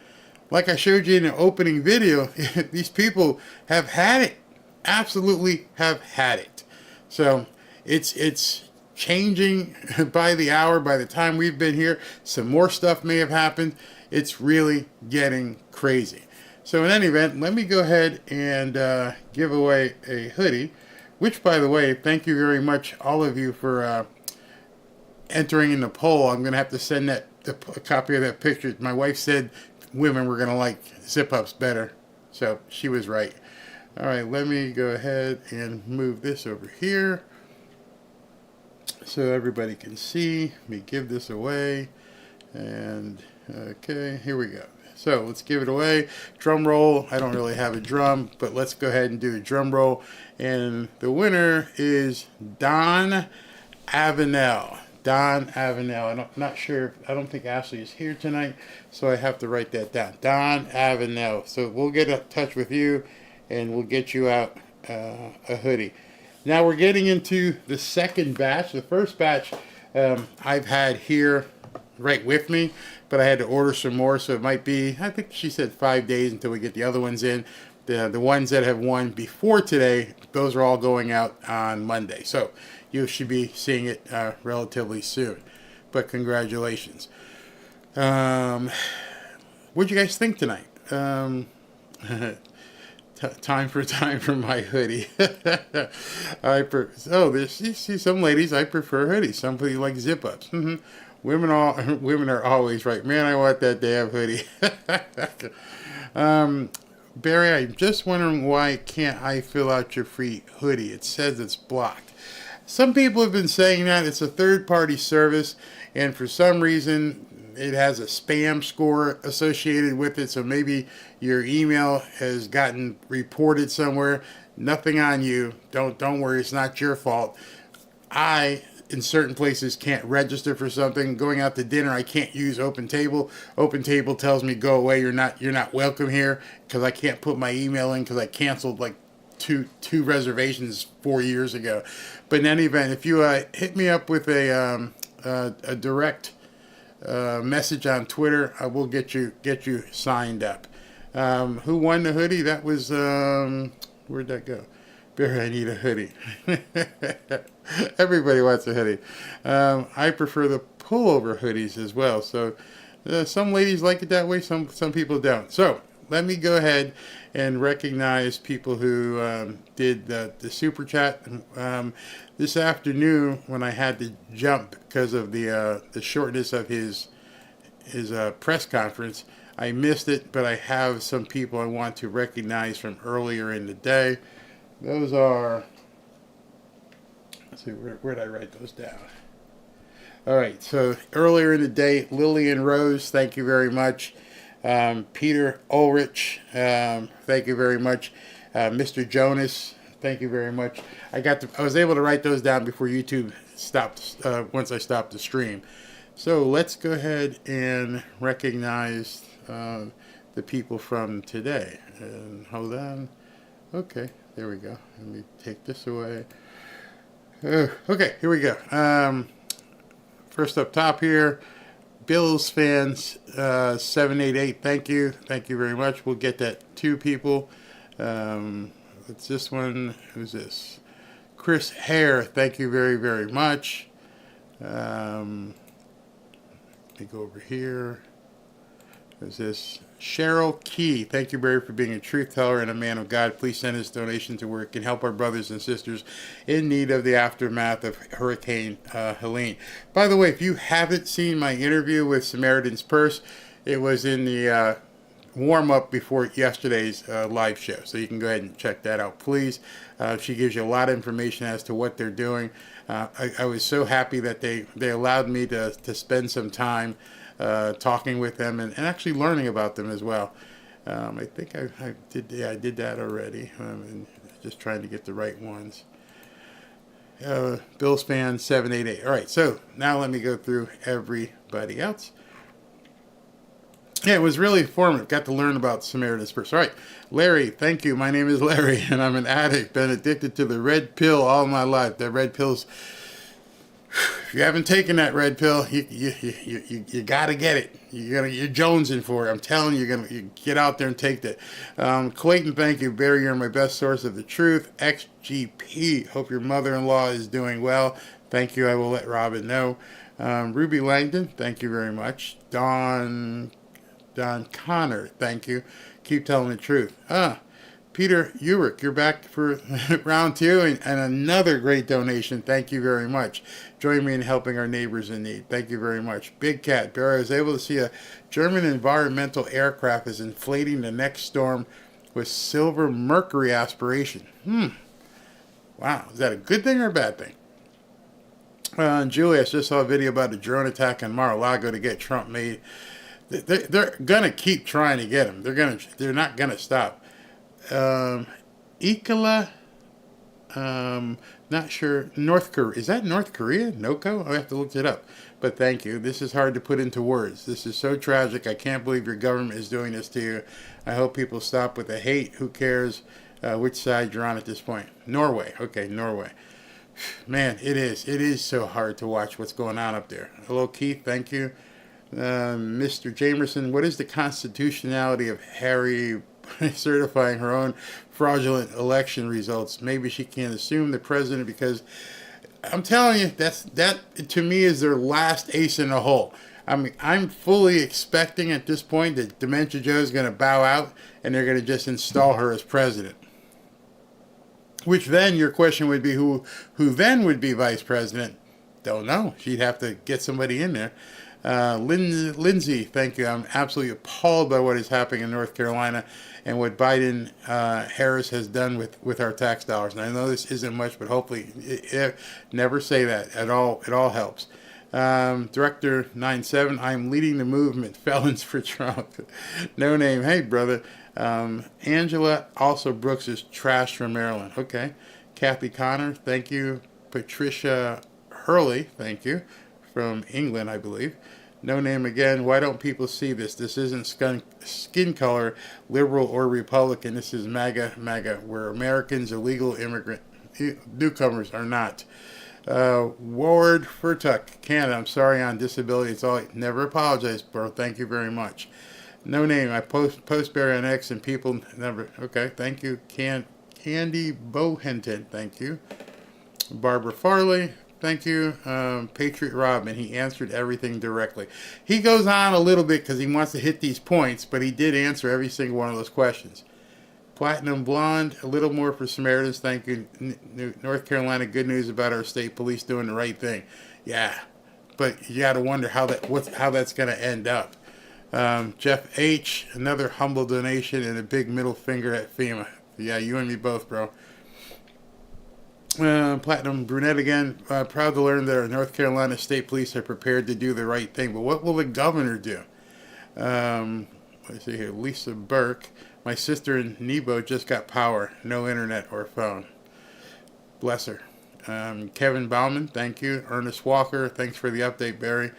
Like I showed you in the opening video, these people have had it. Absolutely have had it. So it's changing by the hour. By the time we've been here, some more stuff may have happened. It's really getting crazy. So in any event, let me go ahead and give away a hoodie, which, by the way, thank you very much, all of you, for entering in the poll. I'm going to have to send a copy of that picture. My wife said women were going to like zip-ups better, so she was right. All right, let me go ahead and move this over here so everybody can see. Let me give this away. And, okay, here we go. So let's give it away. Drum roll. I don't really have a drum, but let's go ahead and do the drum roll. And the winner is Don Avenel. Don Avenel. I'm not sure. I don't think Ashley is here tonight, so I have to write that down. Don Avenel. So we'll get in touch with you, and we'll get you out a hoodie. Now we're getting into the second batch. The first batch I've had here right with me, but I had to order some more, so it might be, I think she said 5 days until we get the other ones in. The ones that have won before today, those are all going out on Monday. So you should be seeing it relatively soon. But congratulations. What'd you guys think tonight? Time for my hoodie. You see some ladies, I prefer hoodies. Some people like zip-ups. Women are always right. Man, I want that damn hoodie. Barry, I'm just wondering why can't I fill out your free hoodie? It says it's blocked. Some people have been saying that it's a third-party service, and for some reason it has a spam score associated with it, so maybe your email has gotten reported somewhere. Nothing on you. Don't worry, it's not your fault. I, in certain places, can't register for something. Going out to dinner, I can't use Open Table. Open Table tells me go away. You're not welcome here, because I can't put my email in because I canceled like two reservations 4 years ago. But in any event, if you hit me up with a direct message on Twitter, I will get you signed up. Who won the hoodie? That was where'd that go? Barry, I need a hoodie. Everybody wants a hoodie. I prefer the pullover hoodies as well. So some ladies like it that way. Some people don't. So let me go ahead and recognize people who did the super chat. This afternoon, when I had to jump because of the shortness of his press conference, I missed it, but I have some people I want to recognize from earlier in the day. Those are, let's see, where did I write those down? All right, so earlier in the day, Lillian Rose, thank you very much. Peter Ulrich, thank you very much. Mr. Jonas, thank you very much. I was able to write those down before YouTube stopped, once I stopped the stream. So let's go ahead and recognize the people from today. And hold on. Okay, there we go. Let me take this away. Okay, here we go. First up top here, Bills fans 788. Thank you very much. We'll get that to people. It's this one. Who's this? Chris Hare. Thank you very, very much. Let me go over here. Who's this? Cheryl Key. Thank you, Barry, for being a truth teller and a man of God. Please send this donation to where it can help our brothers and sisters in need of the aftermath of Hurricane Helene. By the way, if you haven't seen my interview with Samaritan's Purse, it was in the warm-up before yesterday's live show. So you can go ahead and check that out, please. She gives you a lot of information as to what they're doing. I was so happy that they allowed me to spend some time talking with them and actually learning about them as well. I think I did that already. And just trying to get the right ones. Bills fan 788. All right, so now let me go through everybody else. Yeah, it was really informative. Got to learn about Samaritan's Purse. All right, Larry, thank you. My name is Larry, and I'm an addict. Been addicted to the red pill all my life. That red pill's... If you haven't taken that red pill, you gotta get it. You're jonesing for it. I'm telling you, you get out there and take that. Clayton, thank you, Barry. You're my best source of the truth. XGP, hope your mother-in-law is doing well. Thank you. I will let Robin know. Ruby Langdon, thank you very much. Don Connor, thank you. Keep telling the truth. Peter Urick, you're back for round two, and another great donation. Thank you very much. Join me in helping our neighbors in need. Thank you very much. Big Cat, Barry, I was able to see a German environmental aircraft is inflating the next storm with silver mercury aspiration. Wow, is that a good thing or a bad thing? Julius, just saw a video about a drone attack on Mar-a-Lago to get Trump made. They're gonna keep trying to get him. They're not gonna stop. Ikala, not sure. North Korea. Is that North Korea? NOCO? I have to look it up. But thank you. This is hard to put into words. This is so tragic. I can't believe your government is doing this to you. I hope people stop with the hate. Who cares which side you're on at this point? Norway. Okay, Norway. Man, it is. It is so hard to watch what's going on up there. Hello, Keith. Thank you. Mr. Jamerson, what is the constitutionality of Harry certifying her own fraudulent election results? Maybe she can't assume the president, because I'm telling you, that to me is their last ace in the hole. I mean, I'm fully expecting at this point that Dementia Joe is going to bow out and they're going to just install her as president. Which then your question would be, who then would be vice president? Don't know. She'd have to get somebody in there. Lindsay, thank you. I'm absolutely appalled by what is happening in North Carolina and what Biden Harris has done with our tax dollars. And I know this isn't much, but hopefully, never say that at all. It all helps. Director 97, I'm leading the movement. Felons for Trump. No name. Hey, brother. Angela also Brooks is trash from Maryland. Okay. Kathy Connor, thank you. Patricia Hurley, thank you. From England, I believe. No name again. Why don't people see this? This isn't skin color, liberal or Republican. This is MAGA, where Americans, illegal immigrant newcomers are not. Ward Furtuck, Canada. I'm sorry on disability. It's all. Never apologize, bro. Thank you very much. No name. I post Barry on X and people never. Okay, thank you. Candy Bohenton, thank you. Barbara Farley, thank you. Patriot Robin, he answered everything directly. He goes on a little bit because he wants to hit these points, but he did answer every single one of those questions. Platinum Blonde, a little more for Samaritans, thank you. North Carolina, good news about our state police doing the right thing. Yeah, but you got to wonder how that's going to end up. Jeff H., another humble donation and a big middle finger at FEMA. Yeah, you and me both, bro. Platinum Brunette again. Proud to learn that our North Carolina State Police are prepared to do the right thing. But what will the governor do? Let's see here. Lisa Burke. My sister in Nebo just got power. No internet or phone. Bless her. Kevin Bauman, thank you. Ernest Walker, thanks for the update, Barry.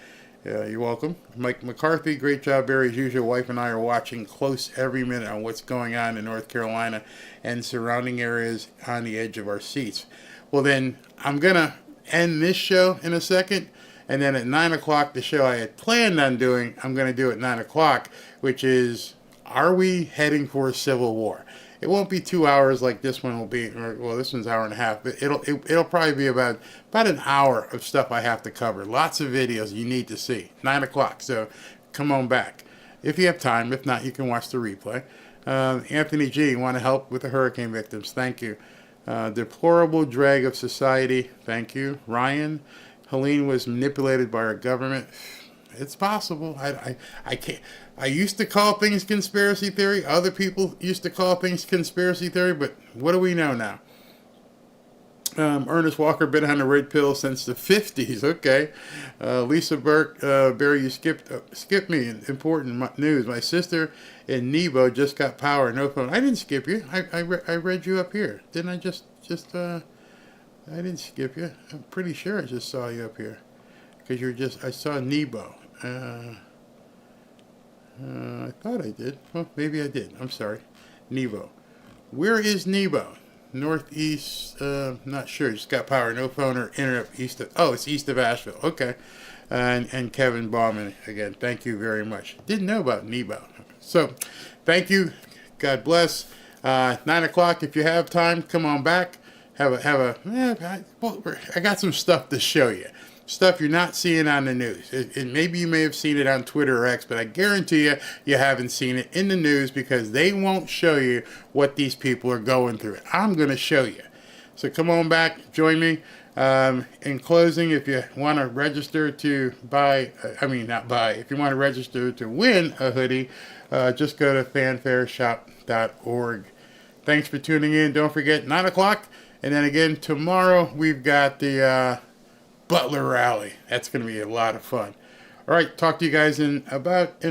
You're welcome. Mike McCarthy, great job, Barry. As usual, wife and I are watching close every minute on what's going on in North Carolina and surrounding areas on the edge of our seats. Well, then, I'm going to end this show in a second, and then at 9 o'clock, the show I had planned on doing, I'm going to do at 9 o'clock, which is, are we heading for a civil war? It won't be 2 hours like this one will be. Well, this one's an hour and a half, but it'll probably be about an hour of stuff I have to cover. Lots of videos you need to see. 9 o'clock, so come on back if you have time. If not, you can watch the replay. Anthony G., want to help with the hurricane victims? Thank you. Deplorable drag of society. Thank you. Ryan, Helene was manipulated by our government. It's possible. I can't. I used to call things conspiracy theory. Other people used to call things conspiracy theory, but what do we know now? Ernest Walker been on the red pill since the 50s. Okay. Lisa Burke, Barry, you skipped me. Important news. My sister in Nebo just got power. No phone. I didn't skip you. I read you up here. Didn't I just I didn't skip you. I'm pretty sure I just saw you up here. Because I saw Nebo. I thought I did. Well, maybe I did. I'm sorry. Nebo. Where is Nebo? Northeast, not sure. Just got power. No phone or internet east of, it's east of Asheville. Okay. And Kevin Bauman, again, thank you very much. Didn't know about Nebo. So, thank you. God bless. 9 o'clock, if you have time, come on back. I got some stuff to show you. Stuff you're not seeing on the news. Maybe you may have seen it on Twitter or X, but I guarantee you haven't seen it in the news because they won't show you what these people are going through. I'm going to show you. So come on back, join me. In closing, if you want to register to if you want to register to win a hoodie, just go to fanfareshop.org. Thanks for tuning in. Don't forget, 9 o'clock. And then again, tomorrow, we've got the Butler Rally. That's going to be a lot of fun. All right, talk to you guys in about